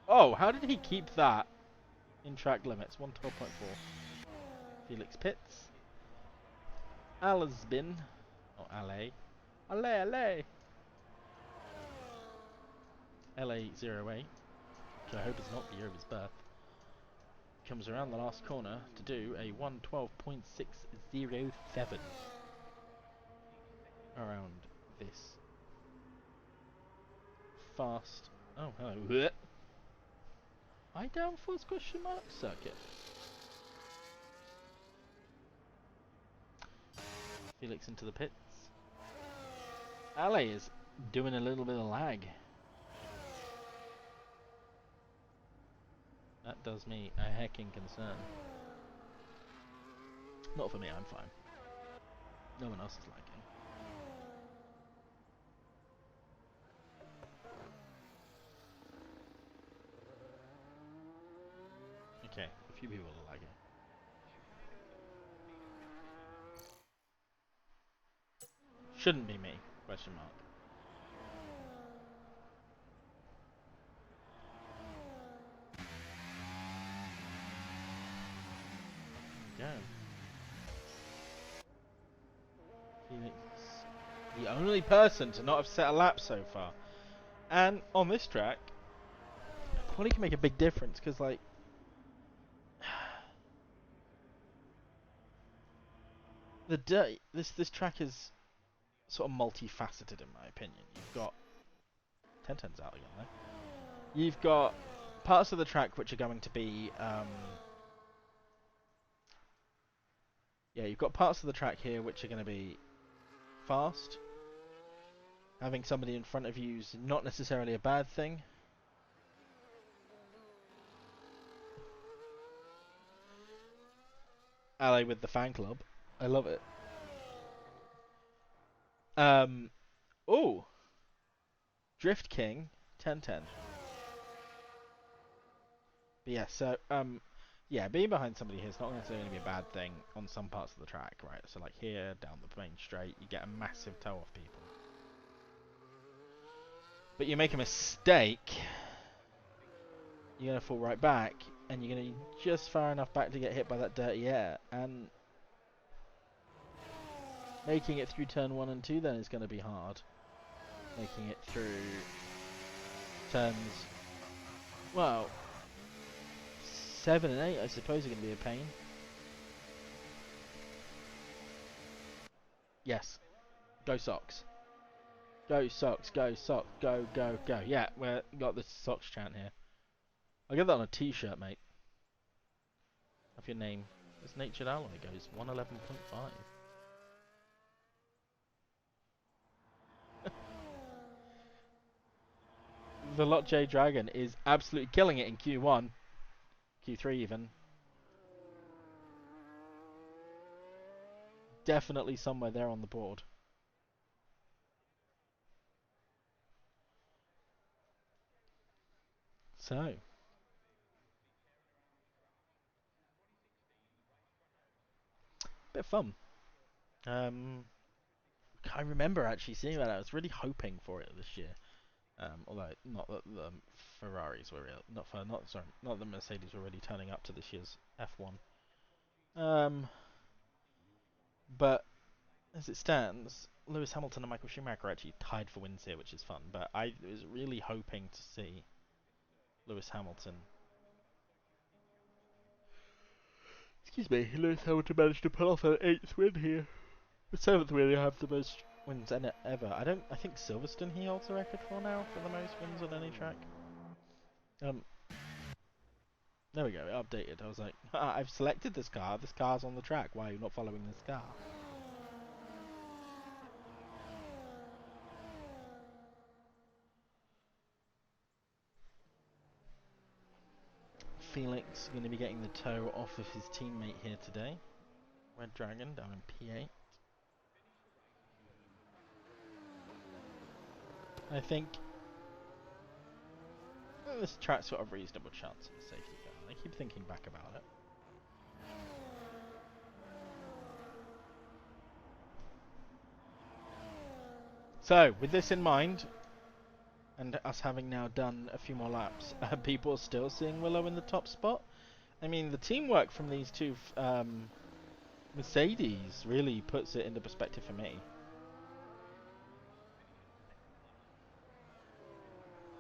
Speaker 1: Oh, how did he keep that in track limits? 112.4. Felix pits. AlesBin, or Ale. Ale! LA08, which I hope is not the year of his birth, comes around the last corner to do a 112.607 around this fast. Oh, hello. I downforce question mark circuit. Felix into the pits. Ale is doing a little bit of lag. That does me a hecking concern. Not for me, I'm fine. No one else is lagging. Okay, a few people are lagging. Shouldn't be me, question mark. There we go. Felix, the only person to not have set a lap so far. And on this track, quality can make a big difference, because like, this track is sort of multifaceted in my opinion. You've got 10-10's out again though. You've got parts of the track which are going to be you've got parts of the track here which are going to be fast. Having somebody in front of you is not necessarily a bad thing. Ale with the fan club. I love it. Oh, Drift King 1010. But yeah, so yeah, being behind somebody here is not necessarily going to be a bad thing on some parts of the track, right? So like here, down the main straight, you get a massive toe off people. But you make a mistake, you're going to fall right back, and you're going to be just far enough back to get hit by that dirty air. And making it through turn 1 and 2 then is going to be hard. Making it through turns, well, 7 and 8 I suppose are going to be a pain. Yes. Go Sox. Go Sox, go Sox, go, go, go. Yeah, we got the Sox chant here. I'll get that on a t-shirt, mate. Of your name. This Natured Alloy goes 111.5. The Lot J Dragon is absolutely killing it in Q1. Q3 even. Definitely somewhere there on the board. So. Bit of fun. I remember actually seeing that. I was really hoping for it this year. Although not that the Ferraris were real, not the Mercedes were really turning up to this year's F1. But as it stands, Lewis Hamilton and Michael Schumacher are actually tied for wins here, which is fun. But I was really hoping to see Lewis Hamilton. Excuse me, Lewis Hamilton managed to pull off an 8th win here. The 7th win, they have the most wins ever. I think Silverstone he holds the record for now for the most wins on any track. There we go, it updated. I was like, I've selected this car. This car's on the track. Why are you not following this car? Felix going to be getting the toe off of his teammate here today. RedDragan down in P8. I think this track's got a reasonable chance of a safety car. I keep thinking back about it. So, with this in mind, and us having now done a few more laps, people are still seeing Willow in the top spot. I mean, the teamwork from these two Mercedes really puts it into perspective for me.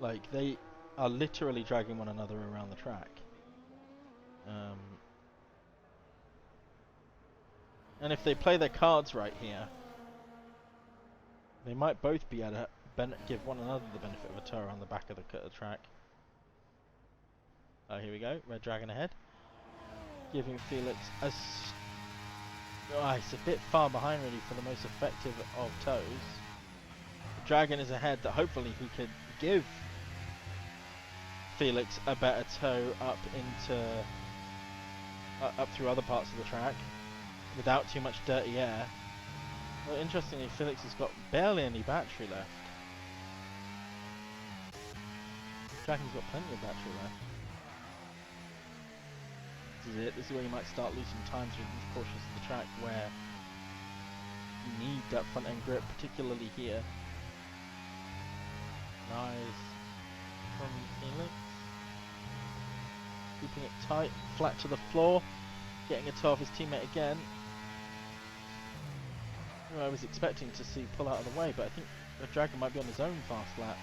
Speaker 1: Like, they are literally dragging one another around the track. And if they play their cards right here, they might both be able to give one another the benefit of a tow around the back of the track. Oh, here we go. RedDragan ahead. Giving Felix a... Oh, it's a bit far behind really for the most effective of tows. The Dragon is ahead that hopefully he could give Felix a better tow up into... up through other parts of the track without too much dirty air. Well, interestingly, Felix has got barely any battery left. Dragon's got plenty of battery left. This is it. This is where you might start losing time through these portions of the track where you need that front end grip, particularly here. Nice from Felix. Keeping it tight, flat to the floor, getting a toe off his teammate again. I was expecting to see pull out of the way, but I think RedDragan might be on his own fast lap.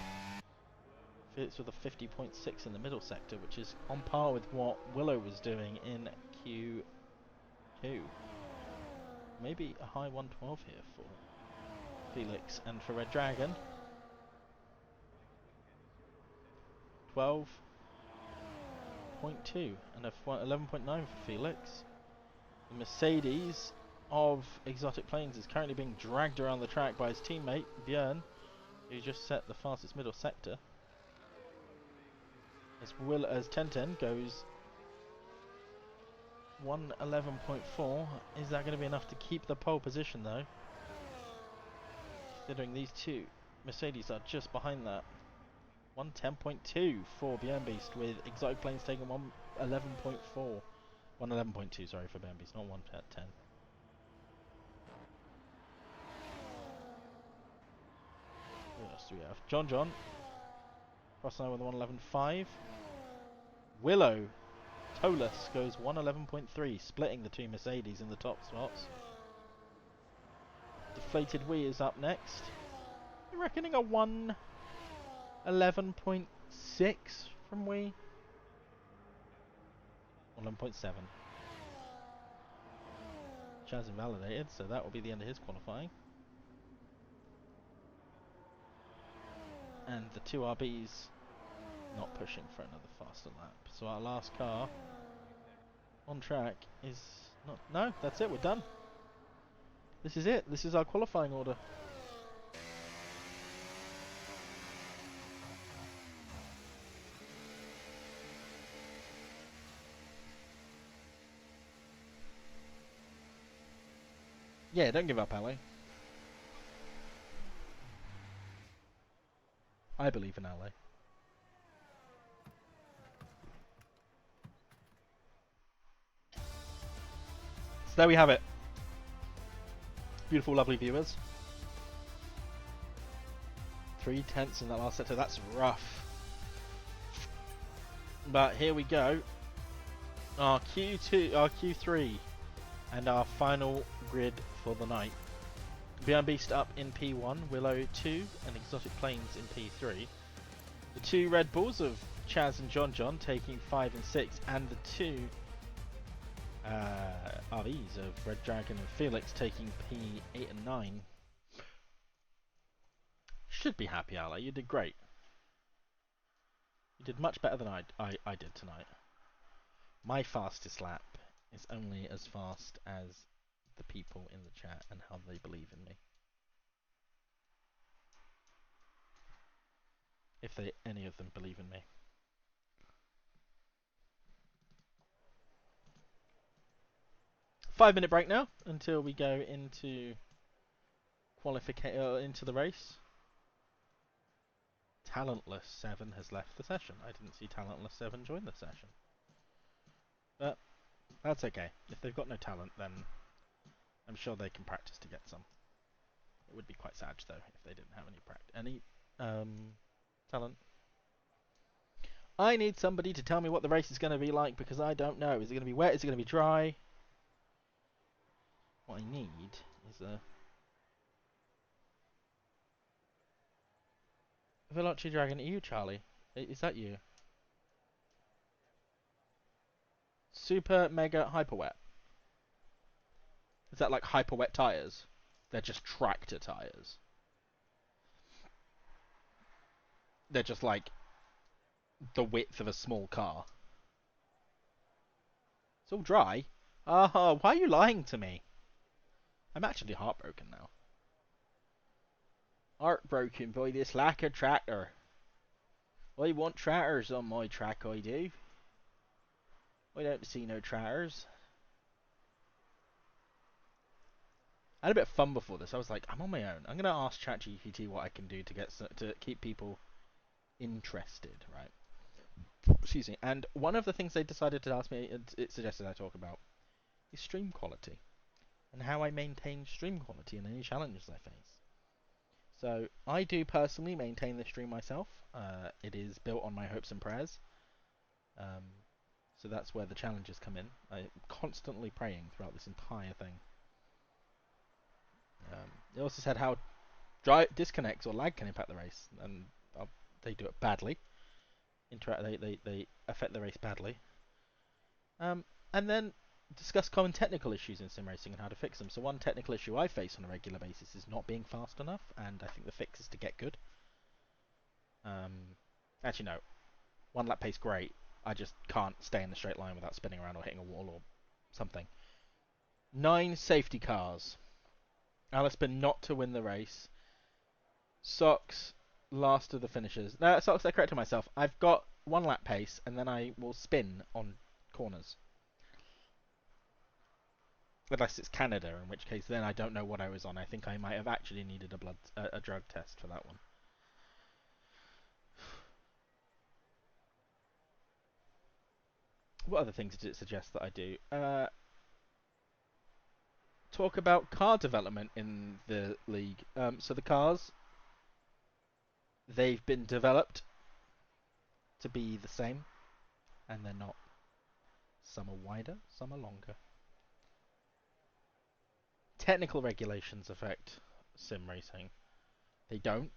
Speaker 1: Felix with a 50.6 in the middle sector, which is on par with what Willow was doing in Q2. Maybe a high 112 here for Felix and for RedDragan. 12.2 and a 11.9 for Felix. The Mercedes of ExoticPla1ns is currently being dragged around the track by his teammate Björn, who just set the fastest middle sector. As 1010 goes 111.4. Is that going to be enough to keep the pole position though? considering these two Mercedes are just behind that. 110.2 for Bjorn Beast, with ExoticPla1ns taking 111.4. 111.2, sorry, for Bjorn Beast, not 110. Who else do we have? JohnJohn crossing over with 111.5. Willow Tolus goes 111.3, splitting the two Mercedes in the top spots. DeflatedWee is up next. You're reckoning a 111.6 from Wee? 111.7. Chaz invalidated, so that will be the end of his qualifying. And the two RBs not pushing for another faster lap. So our last car on track is not... No, that's it, we're done. This is it. This is our qualifying order. Yeah, don't give up, Ale. I believe in Ale. So there we have it. Beautiful, lovely viewers. 3/10 in that last sector. That's rough. But here we go. Our Q2, our Q3, and our final grid for the night. Bjorn Beast up in P1, Willow 2, and ExoticPla1ns in P3. The two Red Bulls of Chaz and JohnJohn taking 5 and 6, and the two RVs of RedDragan and Felix taking P8 and 9. Should be happy, Ale. You did great. You did much better than I did tonight. My fastest lap is only as fast as the people in the chat and how they believe in me. If any of them believe in me. Five-minute break now until we go into into the race. Talentless 7 has left the session. I didn't see Talentless 7 join the session. But that's okay. If they've got no talent, then I'm sure they can practice to get some. It would be quite sad though if they didn't have any talent. I need somebody to tell me what the race is going to be like, because I don't know. Is it going to be wet? Is it going to be dry? What I need is a RedDragan. Are you, Charlie? Is that you? Super Mega Hyper Wet. Is that like hyper wet tires? They're just tractor tires. They're just like the width of a small car. It's all dry. Why are you lying to me? I'm actually heartbroken now. Heartbroken by this lack of tractor. I want tractors on my track, I do. I don't see no tractors. I had a bit of fun before this. I was like, I'm on my own. I'm gonna ask ChatGPT what I can do to keep people interested, right? Excuse me. And one of the things they decided to ask me, it suggested I talk about, is stream quality and how I maintain stream quality in any challenges I face. So I do personally maintain the stream myself. It is built on my hopes and prayers. So that's where the challenges come in. I'm constantly praying throughout this entire thing. They also said how disconnects or lag can impact the race, and they do it badly. They affect the race badly. And then discuss common technical issues in sim racing and how to fix them. So one technical issue I face on a regular basis is not being fast enough, and I think the fix is to get good. Actually no, one lap pace great. I just can't stay in the straight line without spinning around or hitting a wall or something. 9 safety cars. AlesBin not to win the race. Socks last of the finishers. No, Socks, I corrected myself. I've got 1 lap pace and then I will spin on corners. Unless it's Canada, in which case then I don't know what I was on. I think I might have actually needed a drug test for that one. What other things did it suggest that I do? Talk about car development in the league. So the cars, they've been developed to be the same, and they're not. Some are wider, some are longer. Technical regulations affect sim racing. They don't.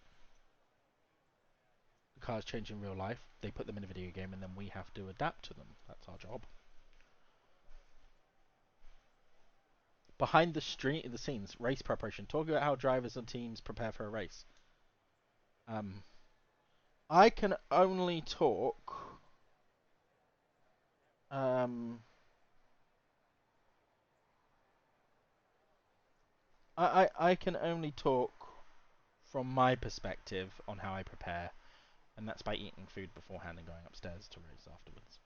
Speaker 1: The cars change in real life. They put them in a video game, and then we have to adapt to them. That's our job. Behind the scenes, race preparation. Talk about how drivers and teams prepare for a race. I can only talk. I can only talk from my perspective on how I prepare, and that's by eating food beforehand and going upstairs to race afterwards.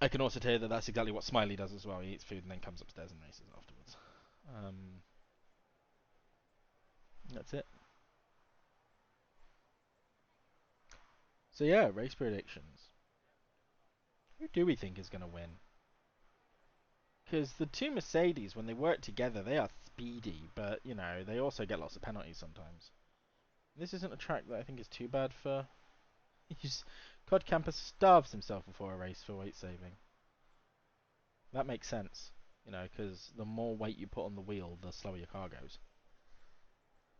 Speaker 1: I can also tell you that that's exactly what Smiley does as well. He eats food and then comes upstairs and races afterwards. That's it. So yeah, race predictions. Who do we think is going to win? Because the two Mercedes, when they work together, they are speedy, but, you know, they also get lots of penalties sometimes. This isn't a track that I think is too bad for... Codcamper starves himself before a race for weight saving. That makes sense, you know, because the more weight you put on the wheel, the slower your car goes.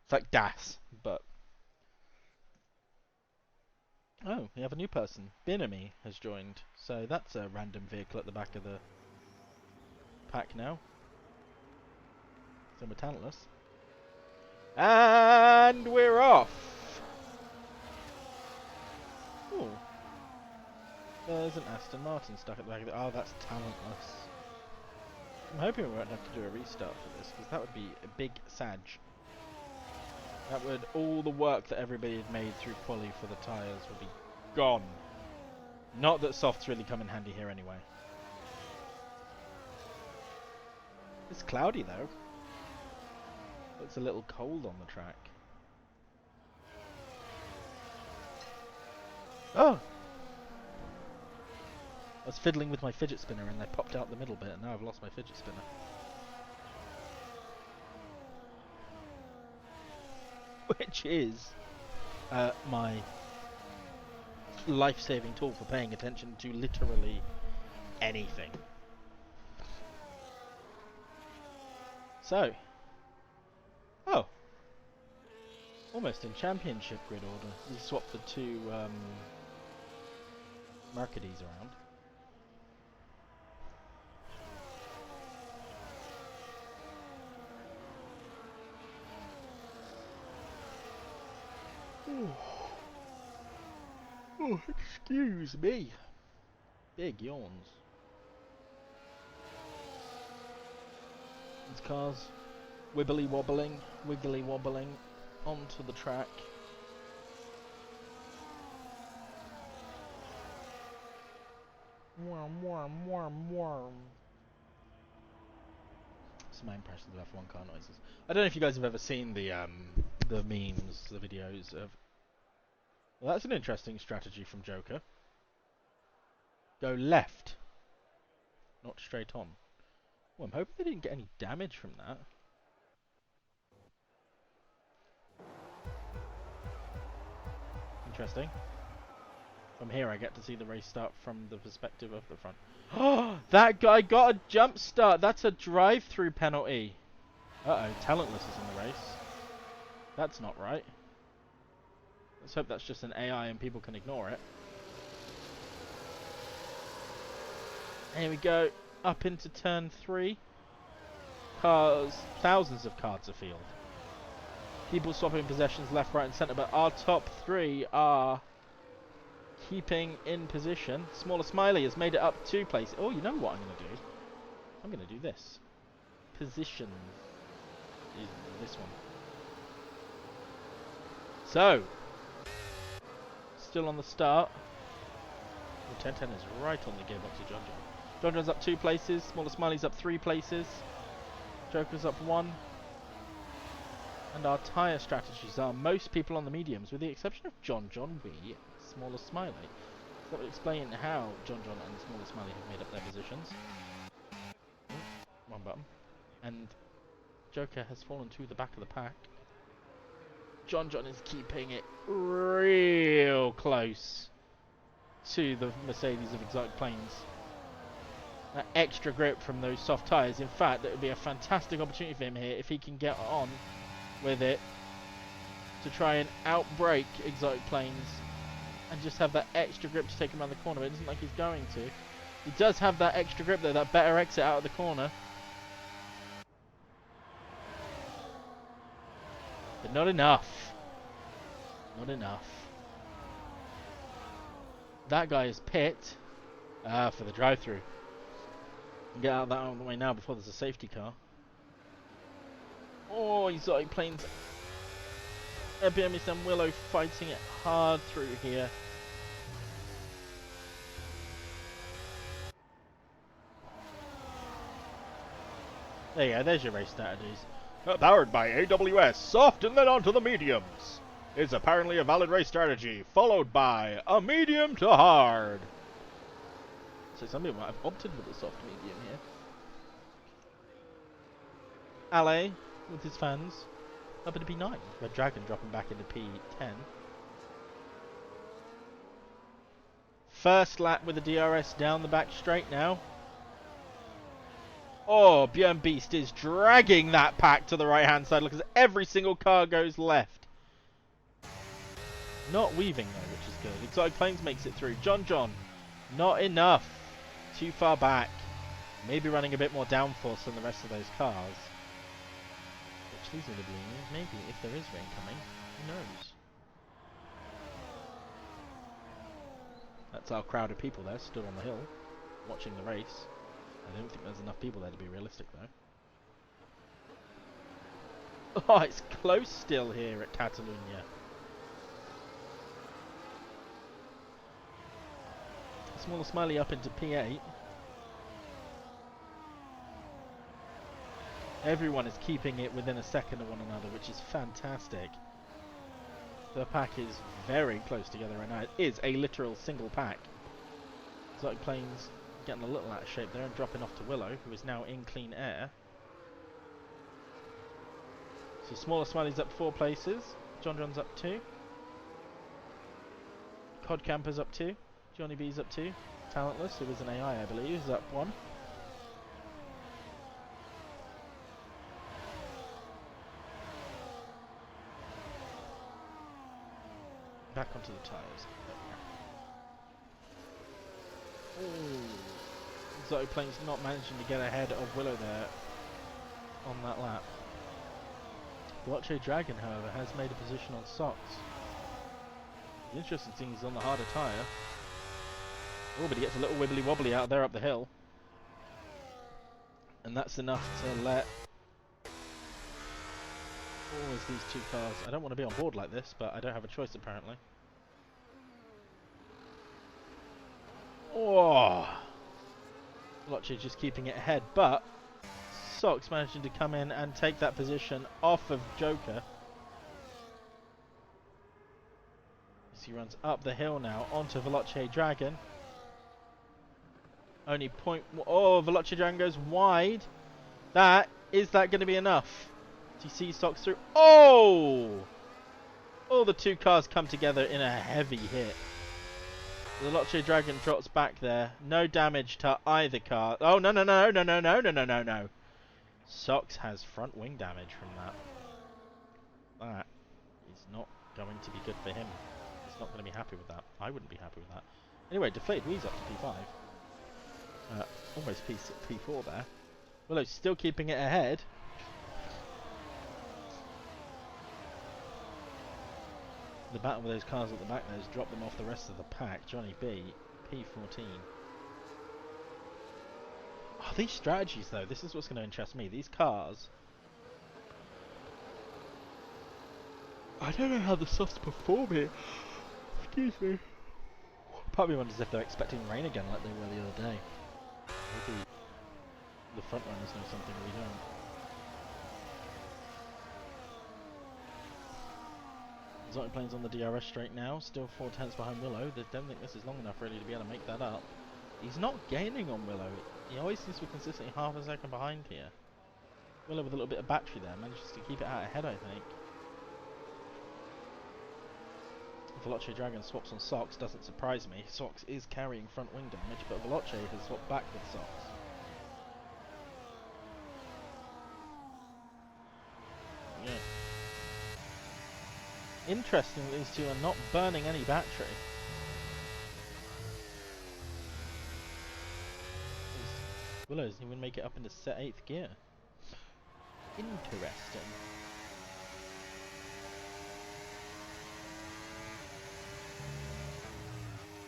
Speaker 1: It's like DAS, but... Oh, we have a new person. Binami has joined, so that's a random vehicle at the back of the pack now. So we're talentless. And we're off! Ooh. There's an Aston Martin stuck at the back of it. Oh, that's talentless. I'm hoping we won't have to do a restart for this, because that would be a big sag. That would... all the work that everybody had made through quali for the tyres would be gone. Not that softs really come in handy here anyway. It's cloudy though. It's a little cold on the track. Oh! I was fiddling with my fidget spinner and they popped out the middle bit, and now I've lost my fidget spinner. Which is my life-saving tool for paying attention to literally anything. So, oh, almost in championship grid order. We swapped the two Mercedes around. Oh, excuse me. Big yawns. These cars wibbly wobbling, wiggly wobbling onto the track. Warm, warm, warm, warm. That's my impressions of F1 car noises. I don't know if you guys have ever seen the memes, the videos of... Well, that's an interesting strategy from Joker. Go left, not straight on. Well, I'm hoping they didn't get any damage from that. Interesting. From here I get to see the race start from the perspective of the front. Oh, that guy got a jump start. That's a drive-through penalty. Uh-oh, Talentless is in the race. That's not right. Let's hope that's just an AI and people can ignore it. Here we go, up into turn 3. Cars, thousands of cars afield. People swapping possessions left, right and centre, but our top 3 are keeping in position. SmallerSmiley has made it up 2 places. Oh, you know what I'm going to do? I'm going to do this. Position is this one. So, still on the start. The 1010 is right on the gearbox of JohnJohn. JohnJohn's up 2 places. SmallerSmiley's up 3 places. Joker's up 1. And our tyre strategies are most people on the mediums, with the exception of JohnJohn, Wee, SmallerSmiley. So that would explain how JohnJohn and SmallerSmiley have made up their positions. One button. And Joker has fallen to the back of the pack. JohnJohn is keeping it real close to the Mercedes of ExoticPla1ns. That extra grip from those soft tyres. In fact, it would be a fantastic opportunity for him here if he can get on with it to try and outbrake ExoticPla1ns and just have that extra grip to take him around the corner. But it doesn't like he's going to. He does have that extra grip though, that better exit out of the corner. But not enough. Not enough. That guy is pit for the drive-through. Get out of that out of the way now before there's a safety car. Oh, ExoticPla1ns. BMS and Willow fighting it hard through here. There you go, there's your race strategies.
Speaker 2: Powered by AWS, soft and then onto the mediums. Is apparently a valid race strategy, followed by a medium to hard.
Speaker 1: So some people might have opted for the soft medium here. Ale with his fans up into P9. RedDragan dropping back into P10. First lap with the DRS down the back straight now. Oh, Björn Beast is dragging that pack to the right hand side. Look, as every single car goes left. Not weaving though, which is good. ExoticPla1ns makes it through. JohnJohn, not enough. Too far back. Maybe running a bit more downforce than the rest of those cars. Which leads me to believe maybe if there is rain coming, who knows? That's our crowd of people there, stood on the hill, watching the race. I don't think there's enough people there to be realistic though. Oh, it's close still here at Catalunya. SmallerSmiley up into P8. Everyone is keeping it within a second of one another, which is fantastic. The pack is very close together right now. It is a literal single pack. ExoticPla1ns getting a little out of shape there and dropping off to Willow, who is now in clean air. So SmallerSmiley's up 4 places. JohnJohn's up 2. Codcamper's up 2. JONNYB's up 2. Talentless, who is an AI I believe, is up 1. Back onto the tyres. Oh, ExoticPla1ns not managing to get ahead of Willow there on that lap. RedDragan, however, has made a position on socks. The interesting thing is on the harder tyre. Oh, but he gets a little wibbly wobbly out there up the hill. And that's enough to let always these two cars. I don't want to be on board like this, but I don't have a choice apparently. Oh, Veloce just keeping it ahead, but Socks managing to come in and take that position off of Joker. As he runs up the hill now onto RedDragan. Only point. Oh, RedDragan goes wide. Is that going to be enough? Do you see Socks through? Oh! All the two cars come together in a heavy hit. RedDragan drops back there. No damage to either car. Oh, no. Socks has front wing damage from that. That is not going to be good for him. He's not going to be happy with that. I wouldn't be happy with that. Anyway, DeflatedWee's up to P5. Almost P4 there. Willow's still keeping it ahead. The battle with those cars at the back there has dropped them off the rest of the pack. JONNYB, P14. Oh, these strategies though, this is what's going to interest me. These cars. I don't know how the softs perform here. Excuse me. Part of me wonders if they're expecting rain again like they were the other day. Maybe the front runners know something we don't. ExoticPla1ns on the DRS straight now, still 4 tenths behind Willow. They don't think this is long enough really to be able to make that up. He's not gaining on Willow. He always seems to be consistently half a second behind here. Willow with a little bit of battery there, manages to keep it out ahead, I think. Veloce Dragon swaps on Sox, doesn't surprise me. Sox is carrying front wing damage, but Veloce has swapped back with Sox. Yeah. Interesting that these two are not burning any battery. Willow doesn't even make it up into set 8th gear. Interesting.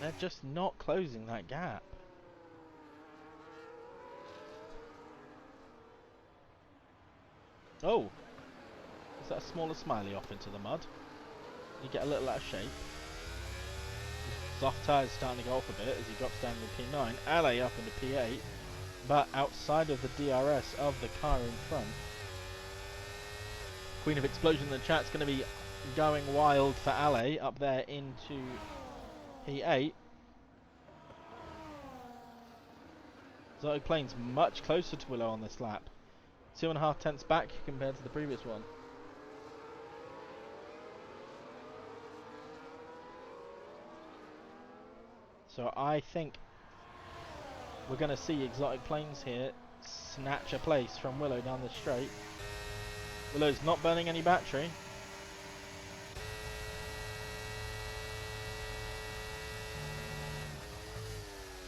Speaker 1: They're just not closing that gap. Oh! Is that a SmallerSmiley off into the mud? You get a little out of shape. Soft tyres starting to go off a bit as he drops down to P9. Ale up into P8, but outside of the DRS of the car in front. Queen of Explosion in the chat's going to be going wild for Ale up there into P8. ExoticPla1ns much closer to Willow on this lap. 2.5 tenths back compared to the previous one. So I think we're going to see ExoticPla1ns here snatch a place from Willow down the straight. Willow's not burning any battery.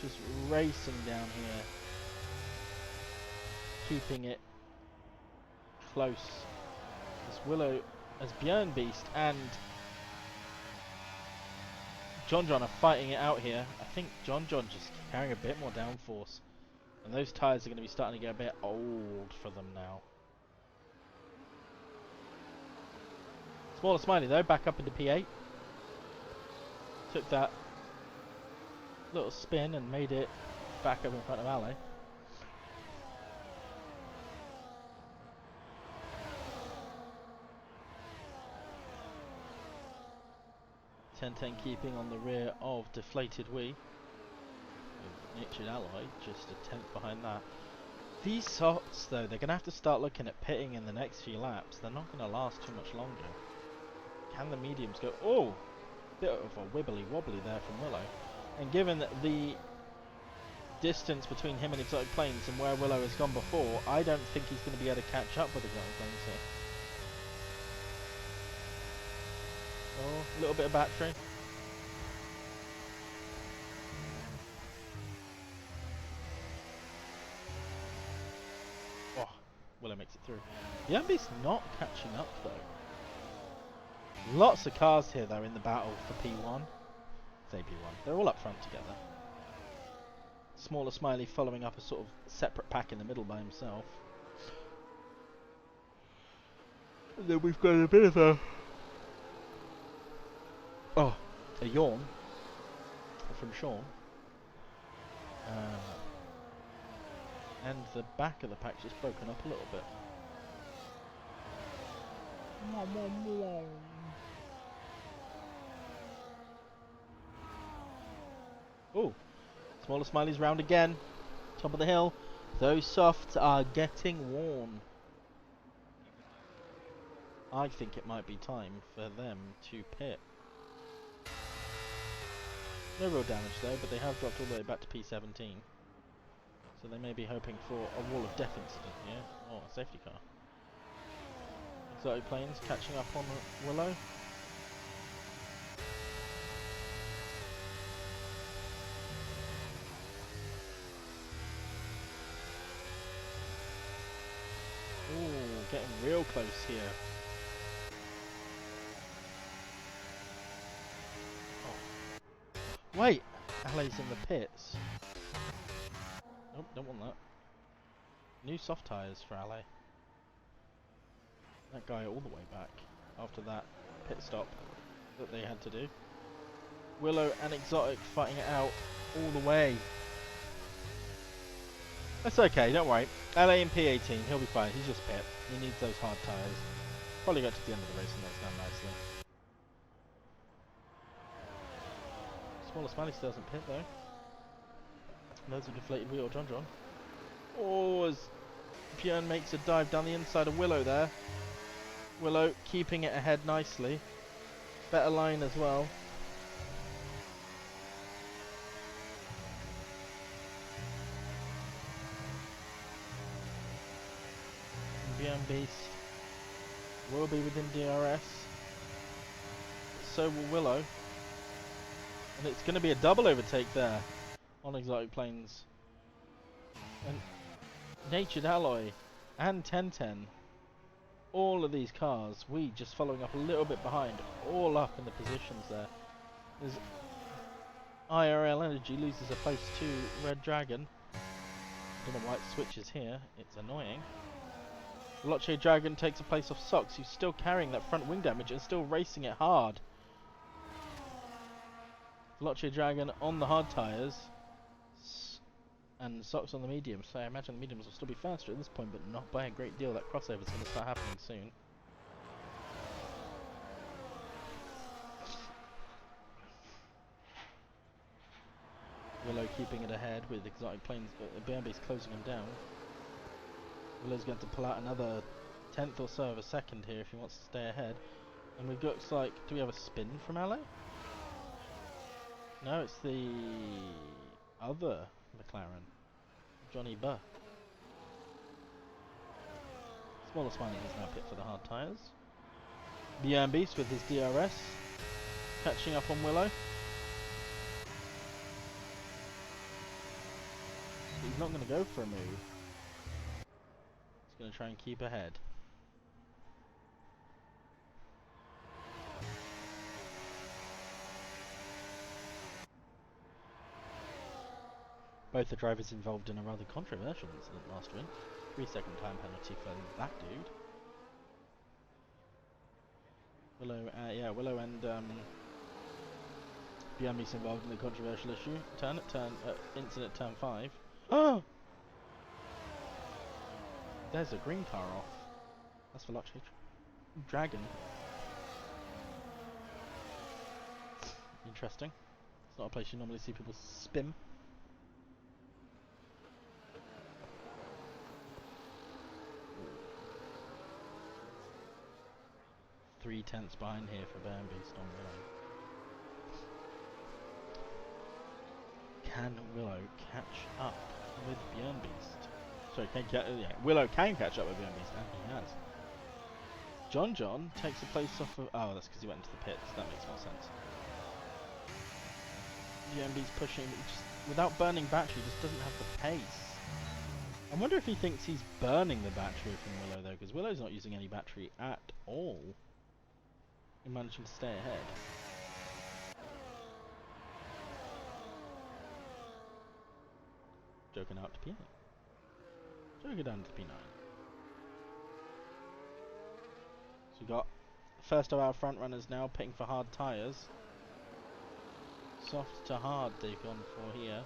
Speaker 1: Just racing down here. Keeping it close. As Willow, as Björn Beast and JohnJohn are fighting it out here. I think JohnJohn just carrying a bit more downforce. And those tyres are going to be starting to get a bit old for them now. SmallerSmiley though, back up into P8. Took that little spin and made it back up in front of Ale. Ten keeping on the rear of DeflatedWee. Natured Alloy, just a tenth behind that. These softs though, they're going to have to start looking at pitting in the next few laps. They're not going to last too much longer. Can the mediums go? Oh! Bit of a wibbly wobbly there from Willow. And given the distance between him and ExoticPla1ns and where Willow has gone before, I don't think he's going to be able to catch up with ExoticPla1ns here. Oh, a little bit of battery. Oh, Willow makes it through. The Beast's not catching up though. Lots of cars here though in the battle for P1. Say P1. They're all up front together. SmallerSmiley following up a sort of separate pack in the middle by himself. And then we've got a bit of a yawn from Sean. And the back of the pack's just broken up a little bit. Oh, SmallerSmiley's round again. Top of the hill. Those softs are getting worn. I think it might be time for them to pit. No real damage though, but they have dropped all the way back to P17. So they may be hoping for a wall of death incident, yeah? Oh, a safety car. ExoticPla1ns catching up on Willow. Ooh, getting real close here. Oh. Wait! Ale's in the pits. Nope, don't want that. New soft tyres for Ale. That guy all the way back after that pit stop that they had to do. Willow and Exotic fighting it out all the way. That's okay, don't worry. LA in P18, he'll be fine. He's just pit. He needs those hard tyres. Probably got to the end of the race and that's done nicely. SmallerSmiley still doesn't pit though. Those are DeflatedWee or JohnJohn. Oh, as Björn makes a dive down the inside of Willow there. Willow keeping it ahead nicely. Better line as well. Björn Beast will be within DRS. So will Willow. And it's going to be a double overtake there on ExoticPla1ns. And Natured Alloy and 1010. All of these cars, we just following up a little bit behind, all up in the positions there. As IIRL Energy loses a place to RedDragan. I don't know why it switches here, it's annoying. JohnNyB takes a place off Socks, who's still carrying that front wing damage and still racing it hard. JohnNyB on the hard tyres and Socks on the mediums, so I imagine the mediums will still be faster at this point, but not by a great deal. That crossover is going to start happening soon. Willow keeping it ahead with ExoticPla1ns, but BRB's closing him down. Willow's going to pull out another 10th or so of a second here if he wants to stay ahead. And we looks like, do we have a spin from LA? No, it's the other McLaren, JONNYB. SmallerSmiley has now pit for the hard tyres. Björn Beast with his DRS, catching up on Willow. He's not going to go for a move. He's going to try and keep ahead. Both the drivers involved in a rather controversial incident last week. 3-second time penalty for that dude. Willow and Björn's involved in the controversial issue. Incident turn 5. Oh! There's a green car off. That's for Dragon. Interesting. It's not a place you normally see people spin. Three tenths behind here for Björn Beast on Willow. Can Willow catch up with Björn Beast? Sorry, Willow can catch up with Björn Beast, and he has. JohnJohn takes a place off of... Oh, that's because he went into the pits. That makes more sense. Björn Beast pushing, just without burning battery, just doesn't have the pace. I wonder if he thinks he's burning the battery from Willow though, because Willow's not using any battery at all. He's managing to stay ahead. Joking out to P8. Joking down to P9. So we got first of our front runners now pitting for hard tyres. Soft to hard they've gone for here.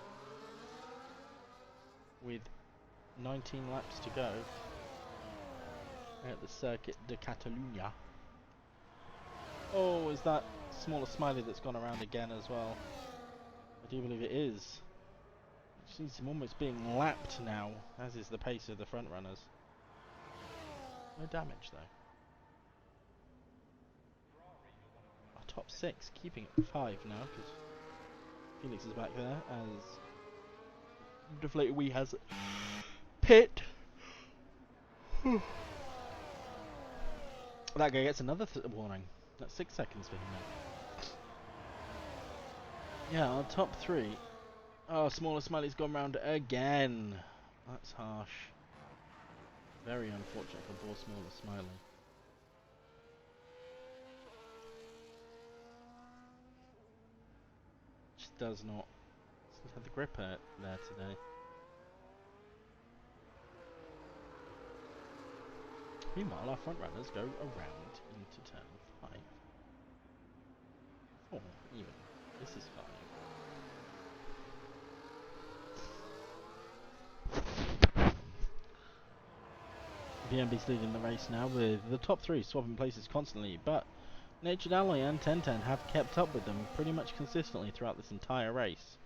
Speaker 1: With 19 laps to go at the Circuit de Catalunya. Oh, is that SmallerSmiley that's gone around again as well? I do believe it is. It seems him almost being lapped now, as is the pace of the front runners. No damage though. Our top 6 keeping it 5 now, because Felix is back there as DeflatedWee has pit. That guy gets another warning. That's 6 seconds for him now. Yeah, our top 3. Oh, SmallerSmiley's gone round again. That's harsh. Very unfortunate for poor SmallerSmiley. Just doesn't have the grip there today. Meanwhile, our front runners go around into turn 5. 4 even. This is 5. VMB's leading the race now with the top three swapping places constantly, but Natured Ally and 1010 have kept up with them pretty much consistently throughout this entire race.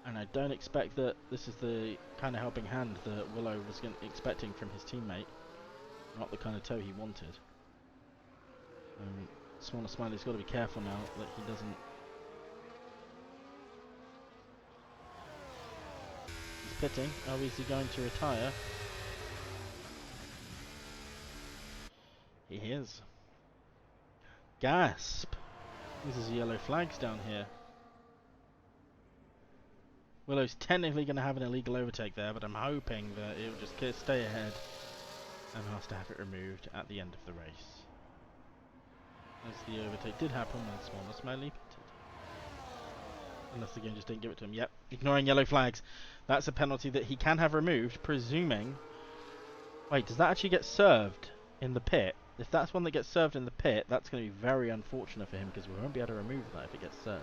Speaker 1: And I don't expect that this is the kind of helping hand that Willow was expecting from his teammate. Not the kind of tow he wanted. SmallerSmiley's got to be careful now that he doesn't... He's pitting. Oh, is he going to retire? He is. Gasp! This is yellow flags down here. Willow's technically going to have an illegal overtake there, but I'm hoping that it will just stay ahead and has to have it removed at the end of the race. As the overtake did happen when SmallerSmiley pitted. Unless the game just didn't give it to him. Yep, ignoring yellow flags. That's a penalty that he can have removed, presuming... Wait, does that actually get served in the pit? If that's one that gets served in the pit, that's going to be very unfortunate for him because we won't be able to remove that if it gets served.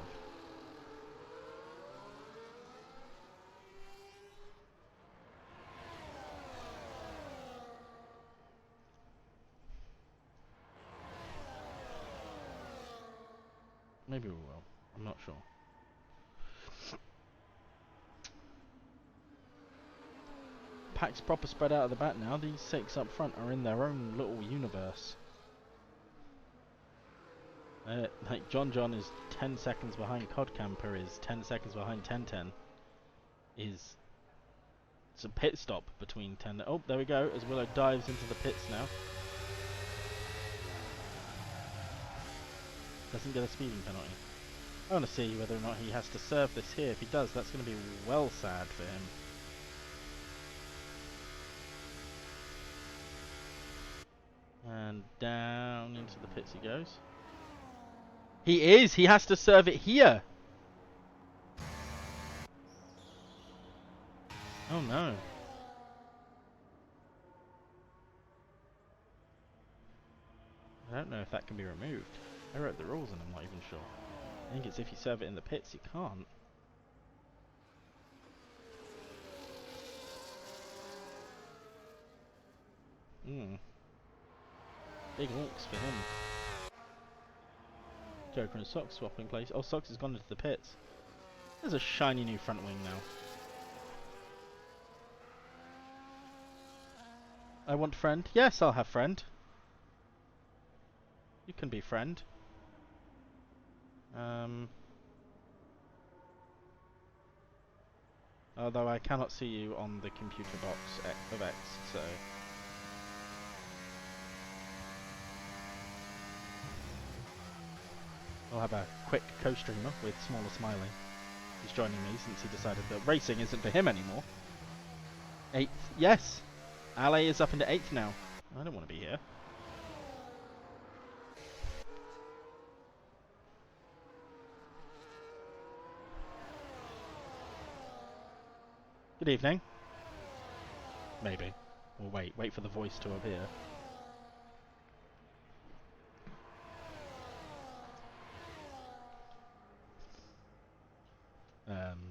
Speaker 1: Maybe we will. I'm not sure. Pack's proper spread out at the back now. These 6 up front are in their own little universe. Like JohnJohn is 10 seconds behind Codcamper, is 10 seconds behind 1010. It's a pit stop between 10. Oh, there we go. As Willow dives into the pits now. Doesn't get a speeding penalty. I want to see whether or not he has to serve this here. If he does, that's going to be well sad for him. And down into the pits he goes. He is! He has to serve it here! Oh no. I don't know if that can be removed. I wrote the rules and I'm not even sure. I think it's if you serve it in the pits, you can't. Big walks for him. Joker and Socks swapping place. Oh, Socks has gone into the pits. There's a shiny new front wing now. I want friend. Yes, I'll have friend. You can be friend. Although I cannot see you on the computer box of X, so... I'll have a quick co-streamer with SmallerSmiley, who's joining me since he decided that racing isn't for him anymore. 8th, yes! Ale is up into 8th now. I don't want to be here. Good evening. Maybe. We'll wait for the voice to appear.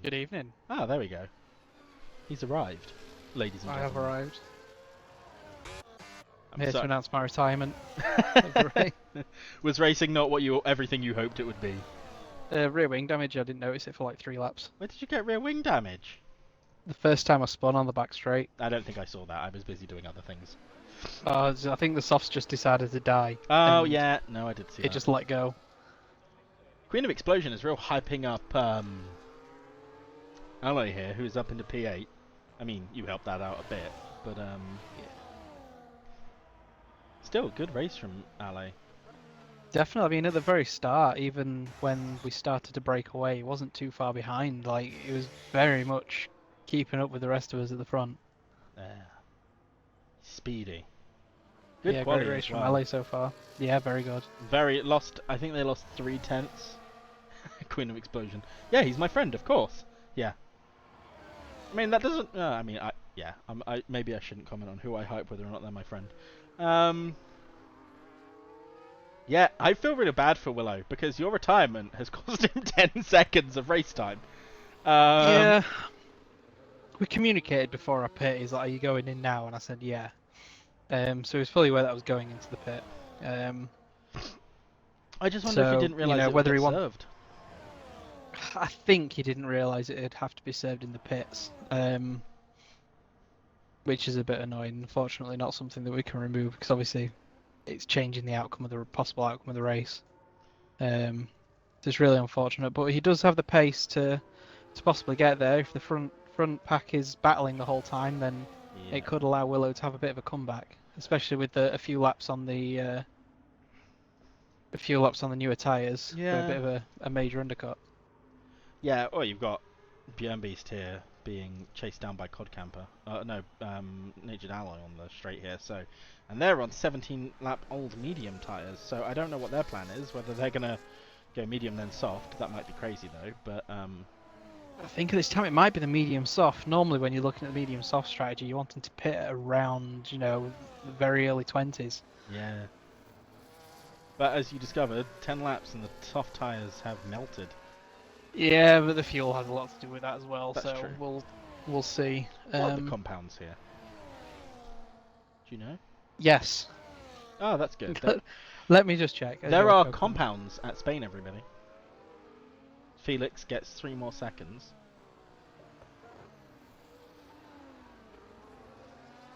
Speaker 3: Good evening.
Speaker 1: Ah, there we go. He's arrived, ladies and gentlemen.
Speaker 3: I have arrived.
Speaker 1: I'm
Speaker 3: here to
Speaker 1: sorry.
Speaker 3: announce my retirement.
Speaker 1: Was racing not what everything you hoped it would be?
Speaker 3: Rear wing damage, I didn't notice it for like 3 laps.
Speaker 1: Where did you get rear wing damage?
Speaker 3: The first time I spun on the back straight.
Speaker 1: I don't think I saw that. I was busy doing other things.
Speaker 3: I think the softs just decided to die.
Speaker 1: Oh, yeah. No, I did see that.
Speaker 3: It just let go.
Speaker 1: Queen of Explosion is real hyping up Ale here, who's up into P8. I mean, you helped that out a bit, but yeah. Still, good race from Ale.
Speaker 3: Definitely. I mean, at the very start, even when we started to break away, it wasn't too far behind. Like, it was very much keeping up with the rest of us at the front.
Speaker 1: There. Speedy. Good
Speaker 3: yeah,
Speaker 1: quality
Speaker 3: great race
Speaker 1: as
Speaker 3: from
Speaker 1: well.
Speaker 3: LA so far. Yeah, very good.
Speaker 1: I think they lost 3/10. Queen of Explosion. Yeah, he's my friend, of course. Yeah. I mean, that doesn't... maybe I shouldn't comment on who I hype, whether or not they're my friend. Yeah, I feel really bad for Willow, because your retirement has cost him 10 seconds of race time.
Speaker 3: Yeah. we communicated before our pit. He's like, "Are you going in now?" And I said, "Yeah." So he was fully aware that I was going into the pit.
Speaker 1: I just wonder if he didn't realise it would
Speaker 3: whether
Speaker 1: get
Speaker 3: he want.
Speaker 1: served.
Speaker 3: I think he didn't realise it'd have to be served in the pits, which is a bit annoying. Unfortunately, not something that we can remove because obviously it's changing the outcome of the possible outcome of the race. So it's really unfortunate, but he does have the pace to possibly get there. If the front pack is battling the whole time, then
Speaker 1: Yeah.
Speaker 3: it could allow Willow to have a bit of a comeback, especially with a few laps on the newer tyres for a bit of a major undercut.
Speaker 1: Yeah, well, you've got Björn Beast here being chased down by Codcamper. Natured Alloy on the straight here. So, and they're on 17 lap old medium tyres. So I don't know what their plan is. Whether they're gonna go medium then soft. That might be crazy though. But
Speaker 3: I think at this time it might be the medium soft. Normally, when you're looking at the medium soft strategy, you're wanting to pit at around the very early 20s.
Speaker 1: yeah. But as you discovered, 10 laps and the soft tyres have melted.
Speaker 3: Yeah, but the fuel has a lot to do with that as well.
Speaker 1: That's
Speaker 3: so
Speaker 1: true.
Speaker 3: we'll see.
Speaker 1: What are the compounds here? Do you know?
Speaker 3: Yes.
Speaker 1: Oh, that's good.
Speaker 3: Let me just check.
Speaker 1: There are compounds at Spain, everybody. Felix gets 3 more seconds.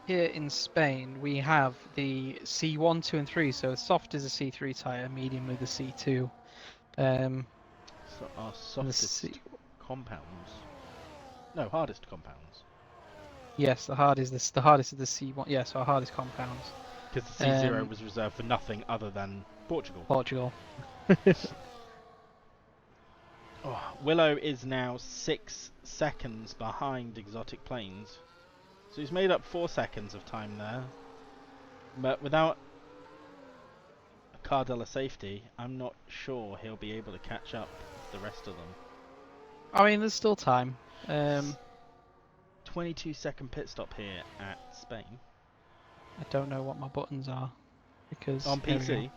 Speaker 3: Here in Spain, we have the C1, 2, and 3. So soft is a C3 tyre, medium with a C2.
Speaker 1: So our softest compounds. No, hardest compounds.
Speaker 3: Yes, the hardest is the C1. Yes, our hardest compounds.
Speaker 1: Because the C0 was reserved for nothing other than Portugal.
Speaker 3: Portugal.
Speaker 1: Willow is now 6 seconds behind ExoticPla1ns. So he's made up 4 seconds of time there. But without a Cardella safety, I'm not sure he'll be able to catch up with the rest of them.
Speaker 3: I mean, there's still time.
Speaker 1: 22-second pit stop here at Spain.
Speaker 3: I don't know what my buttons are because
Speaker 1: On PC.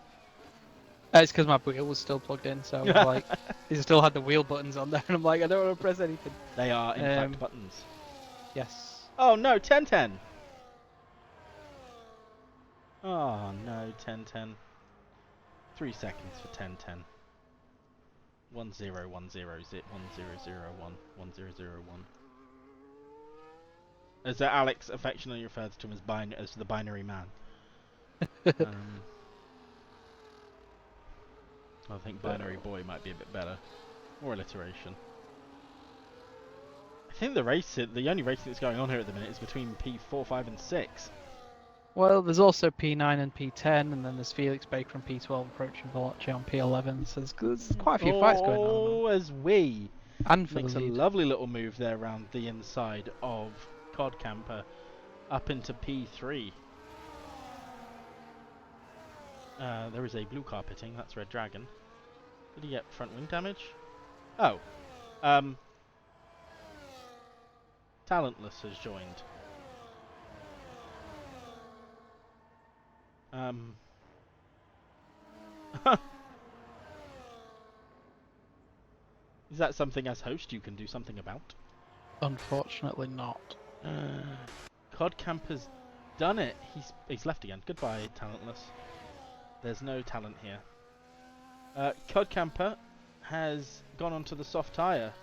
Speaker 3: It's because my wheel was still plugged in, so like, it still had the wheel buttons on there, and I'm like, I don't want to press anything.
Speaker 1: They are in fact buttons.
Speaker 3: Yes.
Speaker 1: Oh no, 10-10. Oh no, 10-10. 3 seconds for 10-10. 1-0-1-0 zip 1-0-0-1 1-0-0-1. As Alex affectionately refers to him as the binary man. I think binary boy might be a bit better. More alliteration. I think the only racing that's going on here at the minute is between P4, 5 and 6.
Speaker 3: Well, there's also P9 and P10, and then there's FELIXBAKERO and P12 approaching Veloce on P11, so there's quite a few fights going on.
Speaker 1: Oh, as we
Speaker 3: and for
Speaker 1: makes a lovely little move there around the inside of Codcamper up into P3. There is a blue car pitting, that's RedDragan. Did he get front wing damage? Oh. Talentless has joined. Is that something as host you can do something about?
Speaker 3: Unfortunately not.
Speaker 1: Codcamper's done it. He's left again. Goodbye, Talentless. There's no talent here. Codcamper has gone onto the soft tyre.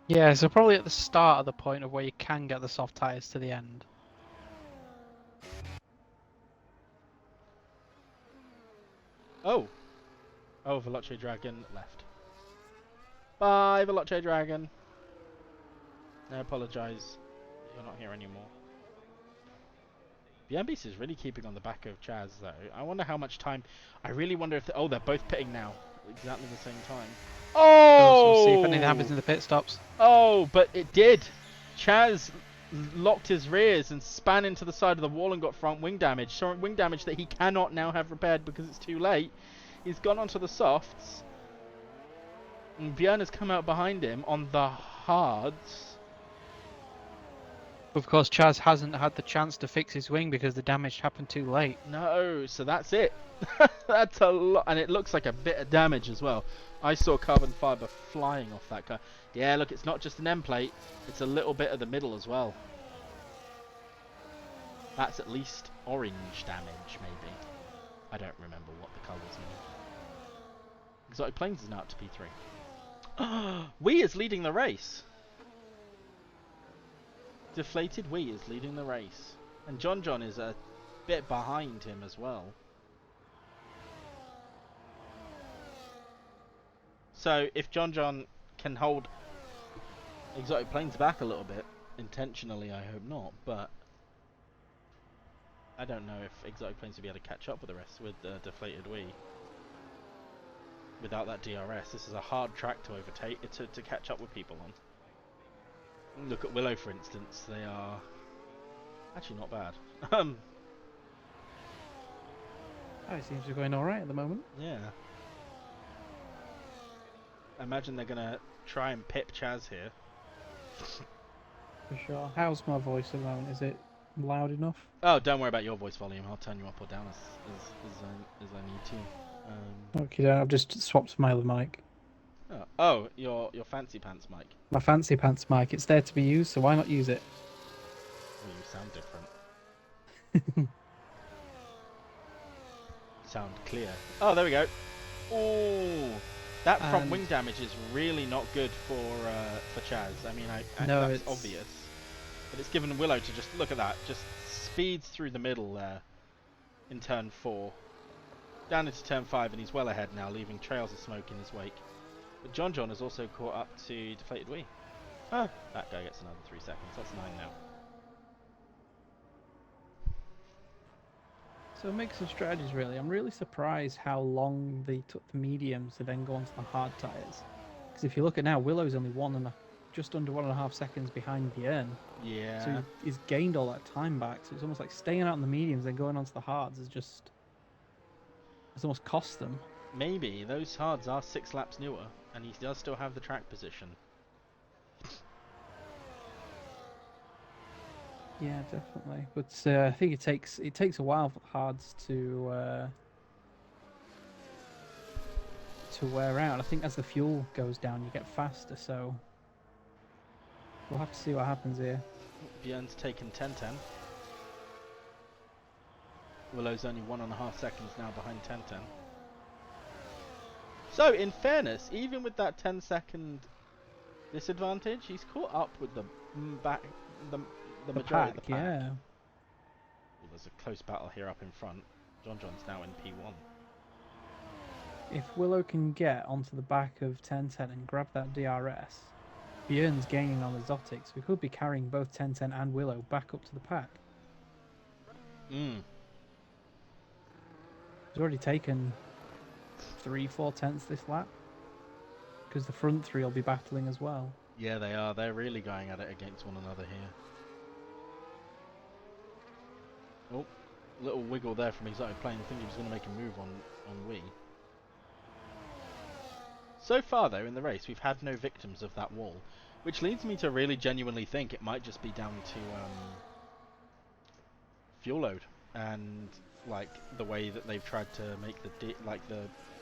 Speaker 3: Yeah, so probably at the start of the point of where you can get the soft tyres to the end.
Speaker 1: Oh, VelociDragon left. Bye, VelociDragon. I apologise. You're not here anymore. BMBC is really keeping on the back of Chaz, though. I wonder how much time. I really wonder if. They're both pitting now. Exactly the same time. Oh!
Speaker 3: So we'll see if anything happens in the pit stops.
Speaker 1: Oh, but it did. Chaz locked his rears and span into the side of the wall and got front wing damage. Front wing damage that he cannot now have repaired because it's too late. He's gone onto the softs. And Björn has come out behind him on the hards.
Speaker 3: Of course, Chaz hasn't had the chance to fix his wing because the damage happened too late.
Speaker 1: No, so that's it. That's a lot, and it looks like a bit of damage as well. I saw carbon fibre flying off that car. Yeah, look, it's not just an end plate, it's a little bit of the middle as well. That's at least orange damage, maybe. I don't remember what the colours mean. Exotic Planes is now up to P3. Wee is leading the race. DeflatedWee is leading the race. And JohnJohn is a bit behind him as well. So if JohnJohn can hold Exotic Planes back a little bit, intentionally I hope not, but I don't know if Exotic Planes will be able to catch up with the rest with DeflatedWee. Without that DRS, this is a hard track to overtake, to catch up with people on. Look at Willow, for instance. They are actually not bad.
Speaker 3: Oh, it seems to be going all right at the moment.
Speaker 1: Yeah. I imagine they're gonna try and pip Chaz here.
Speaker 3: For sure. How's my voice at the moment? Is it loud enough?
Speaker 1: Oh, don't worry about your voice volume. I'll turn you up or down as I need to.
Speaker 3: Okay, I've just swapped my other mic.
Speaker 1: Oh, your fancy pants mic.
Speaker 3: My fancy pants mic. It's there to be used, so why not use it?
Speaker 1: Well, you sound different. Sound clear. Oh, there we go. Oh, that front wing damage is really not good for Chaz. I mean,
Speaker 3: no,
Speaker 1: that's obvious. But it's given Willow to just look at that, just speeds through the middle there in turn 4. Down into turn 5, and he's well ahead now, leaving trails of smoke in his wake. But JohnJohn has also caught up to DeflatedWee. Oh, that guy gets another 3 seconds. That's 9 now.
Speaker 3: So mix of strategies, really. I'm really surprised how long they took the mediums to then go onto the hard tyres. Because if you look at now, Willow's only just under 1.5 seconds behind Björn.
Speaker 1: Yeah.
Speaker 3: So he's gained all that time back. So it's almost like staying out on the mediums and going onto the hards is just... It's almost cost them.
Speaker 1: Maybe. Those hards are 6 laps newer, and he does still have the track position.
Speaker 3: Yeah, definitely. But I think it takes a while for the hards to wear out. I think as the fuel goes down, you get faster. So we'll have to see what happens here.
Speaker 1: Björn's taken 10-10. Willow's only 1.5 seconds now behind 10-10. So, in fairness, even with that 10-second disadvantage, he's caught up with the majority of the pack.
Speaker 3: Yeah.
Speaker 1: Well, there's a close battle here up in front. JohnJohn's now in P1.
Speaker 3: If Willow can get onto the back of 10-10 and grab that DRS, Björn's gaining on Exotics. We could be carrying both 10-10 and Willow back up to the pack.
Speaker 1: Mm.
Speaker 3: He's already taken 3/4 tenths this lap. Because the front three will be battling as well.
Speaker 1: Yeah, they are. They're really going at it against one another here. Oh, little wiggle there from Exotic Plane. I think he was going to make a move on Wee. So far, though, in the race, we've had no victims of that wall, which leads me to really genuinely think it might just be down to fuel load and like the way that they've tried to make the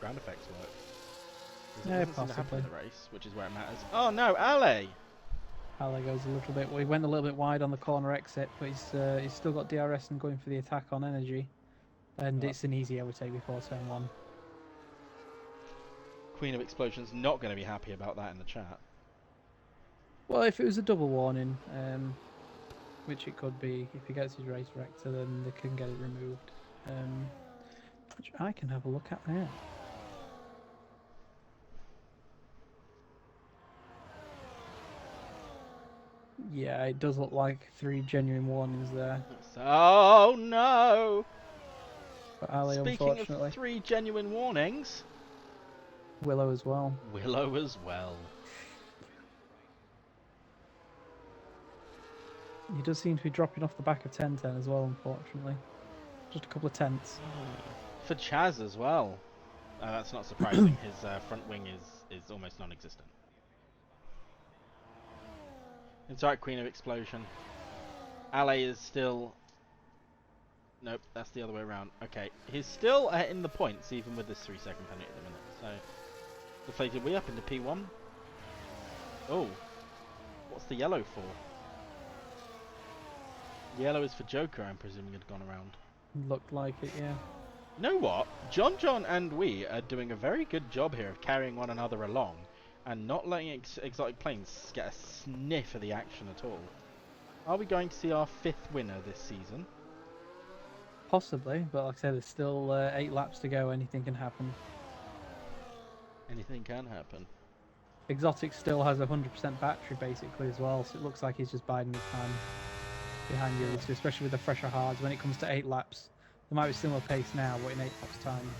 Speaker 1: ground effects work.
Speaker 3: Yeah,
Speaker 1: it doesn't seem to happen
Speaker 3: possibly.
Speaker 1: in the race, which is where it matters. Oh no, Ale!
Speaker 3: Ale goes a little bit. Well, he went a little bit wide on the corner exit, but he's still got DRS and going for the attack on energy, and it's an easy overtake before turn 1.
Speaker 1: Queen of Explosion's not going to be happy about that in the chat.
Speaker 3: Well, if it was a double warning, which it could be, if he gets his race director, then they can get it removed. Which I can have a look at now. Yeah, it does look like 3 genuine warnings there.
Speaker 1: Oh no!
Speaker 3: But Ali,
Speaker 1: Speaking
Speaker 3: unfortunately,
Speaker 1: of 3 genuine warnings,
Speaker 3: Willow as well.
Speaker 1: Willow as well.
Speaker 3: He does seem to be dropping off the back of 10-10 as well, unfortunately. Just a couple of tenths.
Speaker 1: For Chaz as well. That's not surprising. His front wing is almost non-existent. It's alright, Queen of Explosion. Ale is still... Nope, that's the other way around. Okay, he's still in the points, even with this 3-second penalty at the minute. So, DeflatedWee up into P1. Oh, what's the yellow for? Yellow is for Joker, I'm presuming, had gone around.
Speaker 3: Looked like it, yeah.
Speaker 1: You know what? JohnJohn and we are doing a very good job here of carrying one another along and not letting ExoticPla1ns get a sniff of the action at all. Are we going to see our 5th winner this season?
Speaker 3: Possibly, but like I said, there's still 8 laps to go. Anything can happen.
Speaker 1: Anything can happen.
Speaker 3: Exotic still has 100% battery basically as well, so it looks like he's just biding his time behind you, so especially with the fresher hards. When it comes to 8 laps, there might be similar pace now, but in 8 laps time,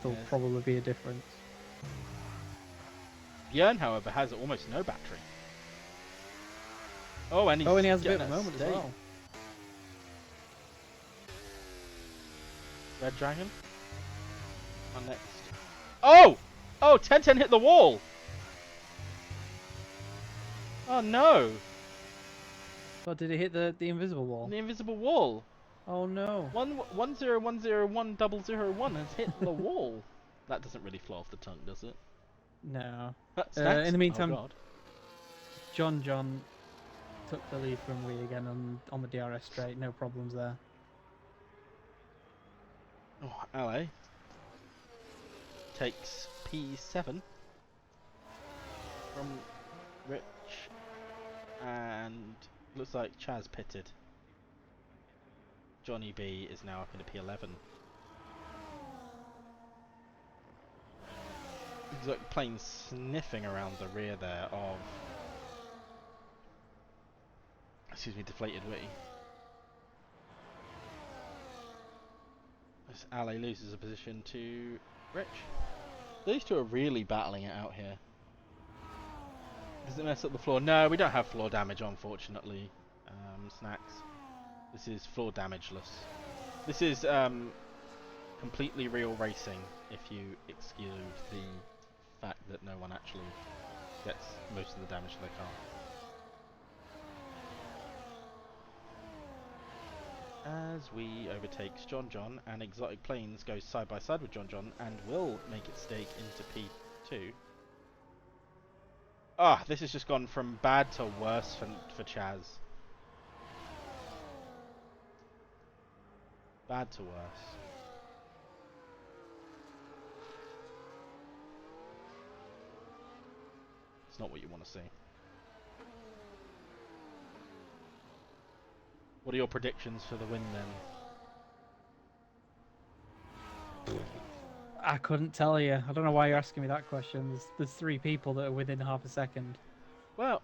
Speaker 3: there'll probably be a difference.
Speaker 1: Björn, however, has almost no battery. Oh, and,
Speaker 3: he has a bit of a moment as well.
Speaker 1: RedDragan on next. Oh! Oh, 10-10 hit the wall! Oh no!
Speaker 3: Oh, did he hit the invisible wall?
Speaker 1: The invisible wall!
Speaker 3: Oh no.
Speaker 1: 10101 has hit the wall. That doesn't really flow off the tongue, does it?
Speaker 3: No.
Speaker 1: In
Speaker 3: the meantime,
Speaker 1: oh,
Speaker 3: JohnJohn took the lead from Wee again on the DRS straight, no problems there.
Speaker 1: Oh, Ale takes P7 from Rich, and looks like Chaz pitted. JONNYB is now up into P11. ExoticPla1ns sniffing around the rear there of, excuse me, DeflatedWee. As Ale loses a position to Rich. These two are really battling it out here. Does it mess up the floor? No, we don't have floor damage, unfortunately. Snacks. This is floor damageless. This is completely real racing, if you exclude the fact that no one actually gets most of the damage to their car. As we overtakes JohnJohn, and ExoticPla1ns goes side by side with JohnJohn and will make its stake into P2. Ah, this has just gone from bad to worse for Chaz. Bad to worse. It's not what you want to see. What are your predictions for the win then?
Speaker 3: I couldn't tell you. I don't know why you're asking me that question. There's 3 people that are within half a second.
Speaker 1: Well,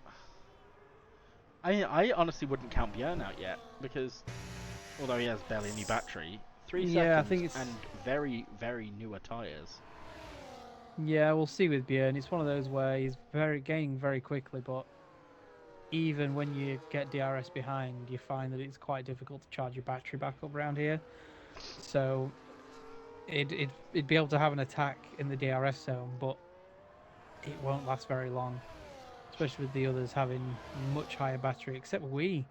Speaker 1: I honestly wouldn't count Björn out yet, because although he has barely any battery, 3 seconds
Speaker 3: I think it's...
Speaker 1: and very, very newer tyres.
Speaker 3: Yeah, we'll see with Björn. It's one of those where he's gaining very quickly, but even when you get DRS behind, you find that it's quite difficult to charge your battery back up around here. So it'd be able to have an attack in the DRS zone, but it won't last very long, especially with the others having much higher battery, except Wee,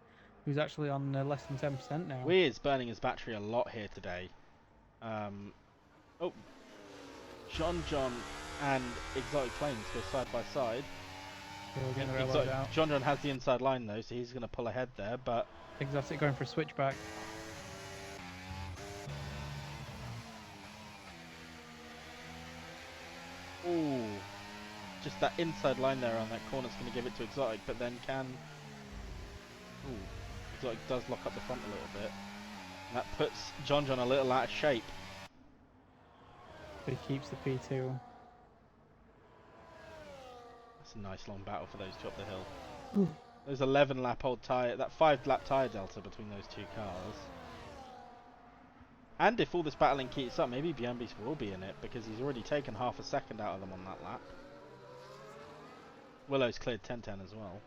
Speaker 3: who's actually on less than 10% now.
Speaker 1: Wee is burning his battery a lot here today. Oh, JohnJohn and ExoticPla1ns go side by side. JohnJohn has the inside line though, so he's going to pull ahead there, but...
Speaker 3: Exotic going for a switchback.
Speaker 1: Ooh, just that inside line there on that corner is going to give it to Exotic, but then can... Ooh, Exotic does lock up the front a little bit. And that puts JohnJohn a little out of shape.
Speaker 3: But he keeps the P2.
Speaker 1: That's a nice long battle for those two up the hill. There's 11 lap old tyre, that 5 lap tyre delta between those two cars. And if all this battling keeps up, maybe Björn will be in it, because he's already taken half a second out of them on that lap. Willow's cleared 10-10 as well.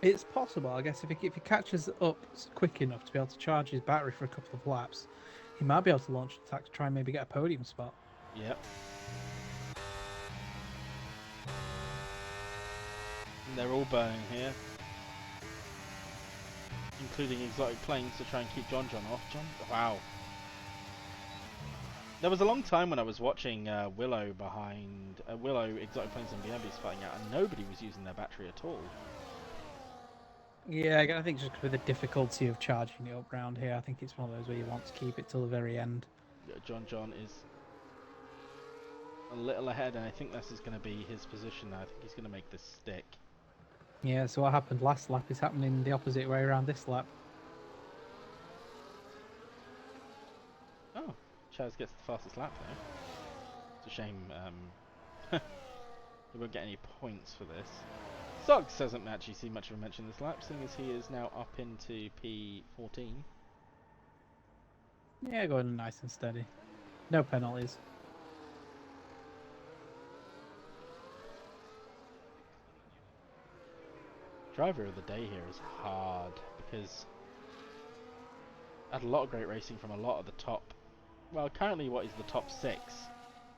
Speaker 3: It's possible, I guess, if he catches up quick enough to be able to charge his battery for a couple of laps, he might be able to launch an attack to try and maybe get a podium spot.
Speaker 1: Yep. And they're all burning here. including ExoticPla1ns to try and keep JohnJohn off. Wow. There was a long time when I was watching Willow behind Willow, ExoticPla1ns and BMBs fighting out, and nobody was using their battery at all.
Speaker 3: Yeah, I think just with the difficulty of charging it up round here, I think it's one of those where you want to keep it till the very end.
Speaker 1: Yeah, JohnJohn is a little ahead, and I think this is going to be his position now. I think he's going to make this stick.
Speaker 3: Yeah, so what happened last lap is happening the opposite way around this lap.
Speaker 1: Oh, Chaz gets the fastest lap though. It's a shame he won't get any points for this. Suggs doesn't actually see much of a mention this lap, seeing as he is now up into P14.
Speaker 3: Yeah, going nice and steady. No penalties.
Speaker 1: Driver of the day here is hard because I had a lot of great racing from a lot of the top. Well, currently what is the top 6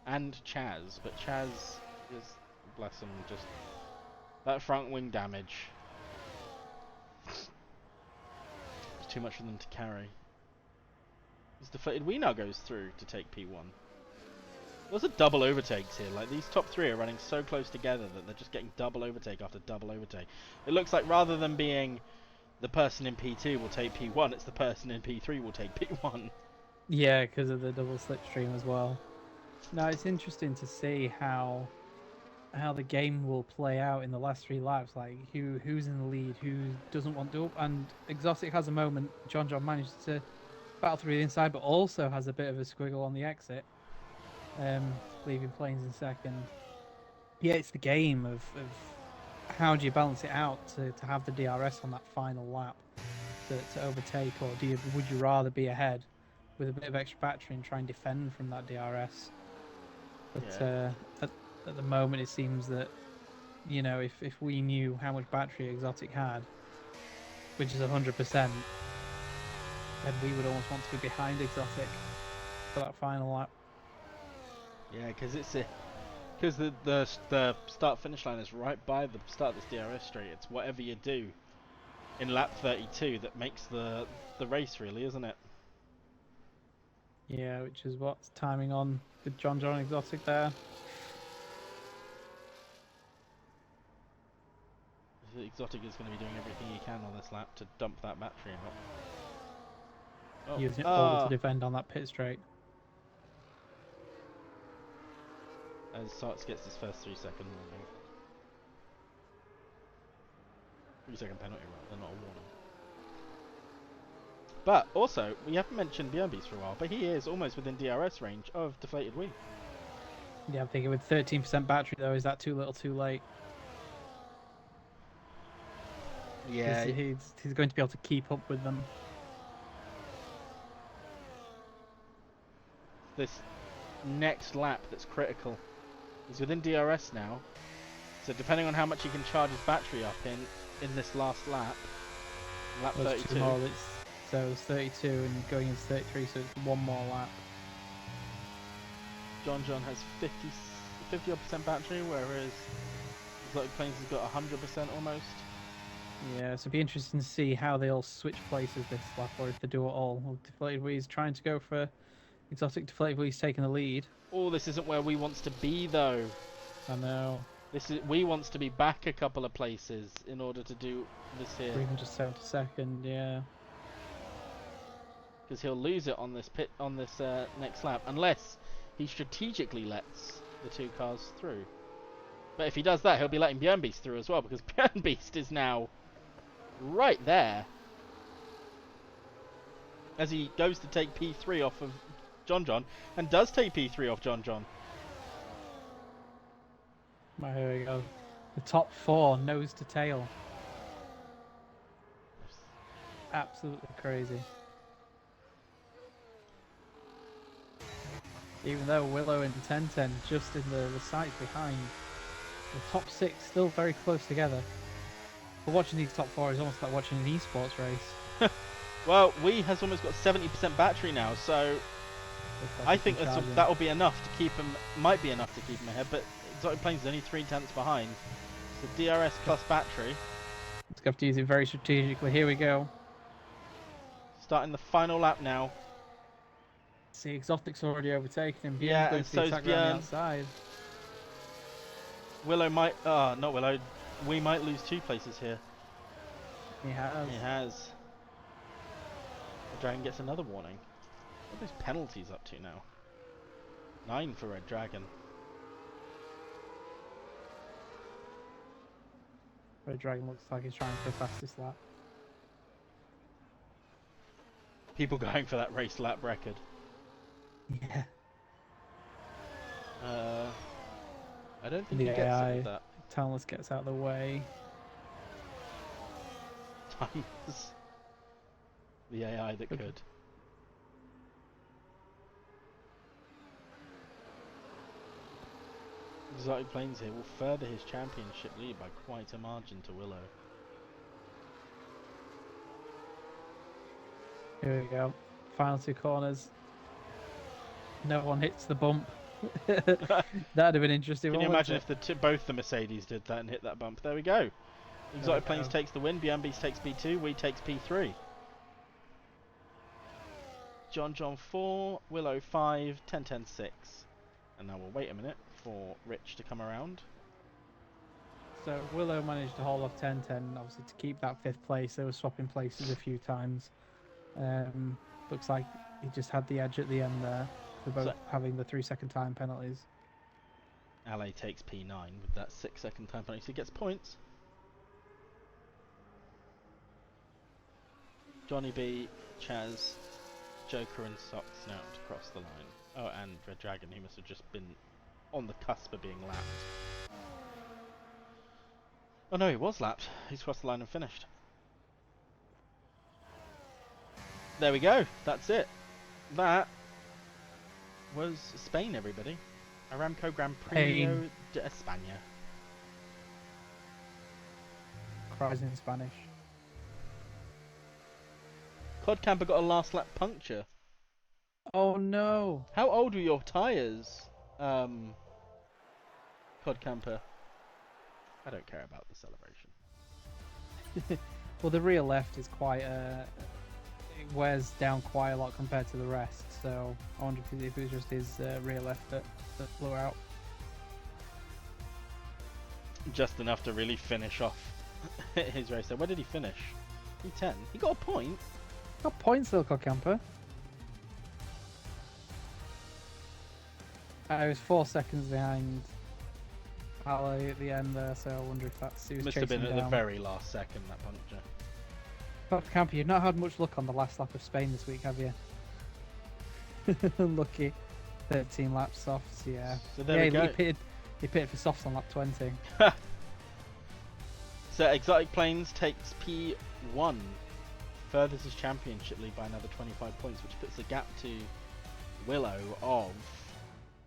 Speaker 1: and Chaz, but Chaz is, bless him, just that front wing damage. It's too much for them to carry. As DeflatedWee now goes through to take P1. There's a double overtakes here. Like, these top 3 are running so close together that they're just getting double overtake after double overtake. It looks like rather than being the person in P2 will take P1, it's the person in P3 will take P1.
Speaker 3: Yeah, because of the double slipstream as well. Now it's interesting to see how the game will play out in the last 3 laps. Like who's in the lead, who doesn't want to. And Exotic has a moment. JohnJohn managed to battle through the inside, but also has a bit of a squiggle on the exit, leaving planes in second. Yeah, it's the game of how do you balance it out to have the DRS on that final lap to overtake, or would you rather be ahead with a bit of extra battery and try and defend from that DRS? But
Speaker 1: yeah.
Speaker 3: At the moment, it seems that, you know, if we knew how much battery Exotic had, which is 100%, then we would almost want to be behind Exotic for that final lap.
Speaker 1: Yeah, because the start finish line is right by the start of this DRS straight. It's whatever you do in lap 32 that makes the race, really, isn't it?
Speaker 3: Yeah, which is what's timing on with JohnJohn Exotic there.
Speaker 1: The Exotic is going to be doing everything he can on this lap to dump that battery out. Oh.
Speaker 3: Using it all to defend on that pit straight.
Speaker 1: As Sarts gets his first 3-second warning. 3-second penalty, rather, not a warning. But also, we haven't mentioned BMBs for a while, but he is almost within DRS range of DeflatedWee.
Speaker 3: Yeah, I'm thinking with 13% battery though, is that too little too late?
Speaker 1: Yeah.
Speaker 3: He's going to be able to keep up with them.
Speaker 1: This next lap that's critical. He's within DRS now, so depending on how much he can charge his battery up in this last lap, lap 32.
Speaker 3: So it's 32 and going into 33, so it's one more lap.
Speaker 1: JohnJohn has 50% battery, whereas ExoticPla1ns has got 100% almost.
Speaker 3: Yeah, so it'd be interesting to see how they all switch places this lap, or if they do it all. Well, DeflatedWee's trying to go for Exotic. DeflatedWee's taking the lead.
Speaker 1: Oh, this isn't where we wants to be though.
Speaker 3: I know.
Speaker 1: We wants to be back a couple of places in order to do this here.
Speaker 3: Or even just 72nd, yeah.
Speaker 1: Because he'll lose it on this next lap, unless he strategically lets the 2 cars through. But if he does that, he'll be letting Björnbeast through as well, because Björnbeast is now right there. As he goes to take P3 off of JohnJohn, and does take P3 off JohnJohn.
Speaker 3: Right, here we go. The top 4, nose to tail. Absolutely crazy. Even though Willow and 1010 just in the sides behind, the top 6 still very close together. But watching these top 4 is almost like watching an esports race.
Speaker 1: Well, Wee has almost got 70% battery now, so I think that'll be enough to keep him. Might be enough to keep him ahead, but ExoticPla1ns is only 3/10 behind. So DRS plus battery.
Speaker 3: Let's have to use it very strategically. Here we go.
Speaker 1: Starting the final lap now.
Speaker 3: See, Exotic's already overtaken him.
Speaker 1: Yeah,
Speaker 3: Bjorn's going
Speaker 1: and
Speaker 3: for the
Speaker 1: so's
Speaker 3: attack around
Speaker 1: Bjorn.
Speaker 3: the outside.
Speaker 1: Willow might, not Willow. We might lose 2 places here.
Speaker 3: He has.
Speaker 1: He has. The Dragon gets another warning. What are those penalties up to now? 9 for RedDragan.
Speaker 3: RedDragan looks like he's trying for the fastest lap.
Speaker 1: People going for that race lap record.
Speaker 3: Yeah.
Speaker 1: I don't think
Speaker 3: The
Speaker 1: he gets
Speaker 3: AI
Speaker 1: it with that.
Speaker 3: Talonless gets out of the way.
Speaker 1: Times the AI that could. ExoticPla1ns here will further his championship lead by quite a margin to Willow.
Speaker 3: Here we go. Final 2 corners. No one hits the bump. That'd have been interesting.
Speaker 1: Can you imagine if both the Mercedes did that and hit that bump? There we go. ExoticPla1ns takes the win, BMBs takes P2, we takes P3. JohnJohn 4, Willow 5, 10-10-6. And now we'll wait a minute for Rich to come around.
Speaker 3: So Willow managed to hold off 10-10, obviously to keep that 5th place. They were swapping places a few times. Looks like he just had the edge at the end there for both having the 3-second time penalties.
Speaker 1: LA takes P9 with that 6-second time penalty, so he gets points. JONNYB, Chaz, Joker and Socks now to cross the line. Oh, and RedDragan, he must have just been on the cusp of being lapped. Oh no, he was lapped. He's crossed the line and finished. There we go. That's it. That was Spain, everybody. Aramco Grand Prix de España.
Speaker 3: Cries in Spanish.
Speaker 1: Codcamper got a last lap puncture.
Speaker 3: Oh no!
Speaker 1: How old were your tyres, Codcamper? I don't care about the celebration.
Speaker 3: Well, the rear left is quite it wears down quite a lot compared to the rest, so I wonder if it was just his rear left that blew out.
Speaker 1: Just enough to really finish off his race there. Where did he finish? P10. He got a point.
Speaker 3: Got points though, Codcamper. I was 4 seconds behind Ali at the end there, so I wonder if that's...
Speaker 1: Must have been at the very last second, that puncture.
Speaker 3: Codcamper, you've not had much luck on the last lap of Spain this week, have you? Unlucky. 13 laps softs, yeah.
Speaker 1: So there we go.
Speaker 3: He pitted for softs on lap 20.
Speaker 1: So ExoticPla1ns takes P1. Furthers his championship lead by another 25 points, which puts the gap to Willow of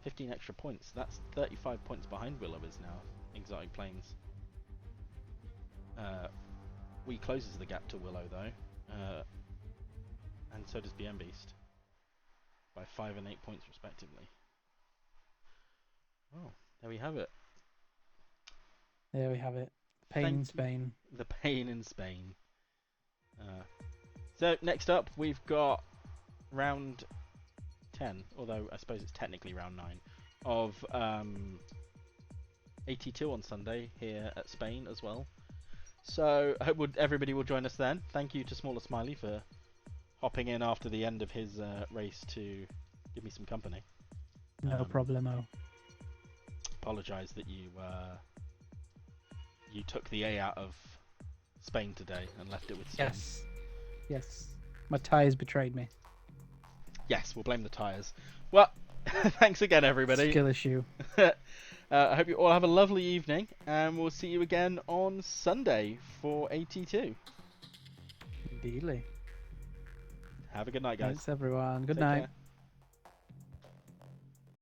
Speaker 1: 15 extra points. That's 35 points behind Willow is now, ExoticPla1ns. We closes the gap to Willow though, and so does BM Beast by 5 and 8 points respectively. Oh, there we have it.
Speaker 3: There we have it. Pain in Spain.
Speaker 1: The pain in Spain. So next up we've got round 10, although I suppose it's technically round 9, of 82 on Sunday here at Spain as well. So I hope everybody will join us then. Thank you to SmallerSmiley for hopping in after the end of his race to give me some company.
Speaker 3: No problemo.
Speaker 1: Apologise that you took the A out of Spain today and left it with Spain.
Speaker 3: Yes. Yes. My tyres betrayed me.
Speaker 1: Yes, we'll blame the tyres. Well, thanks again, everybody.
Speaker 3: Skill issue.
Speaker 1: I hope you all have a lovely evening, and we'll see you again on Sunday for 82.
Speaker 3: Indeedly.
Speaker 1: Have a good night, guys.
Speaker 3: Thanks, everyone. Good
Speaker 1: Take
Speaker 3: night.
Speaker 1: care.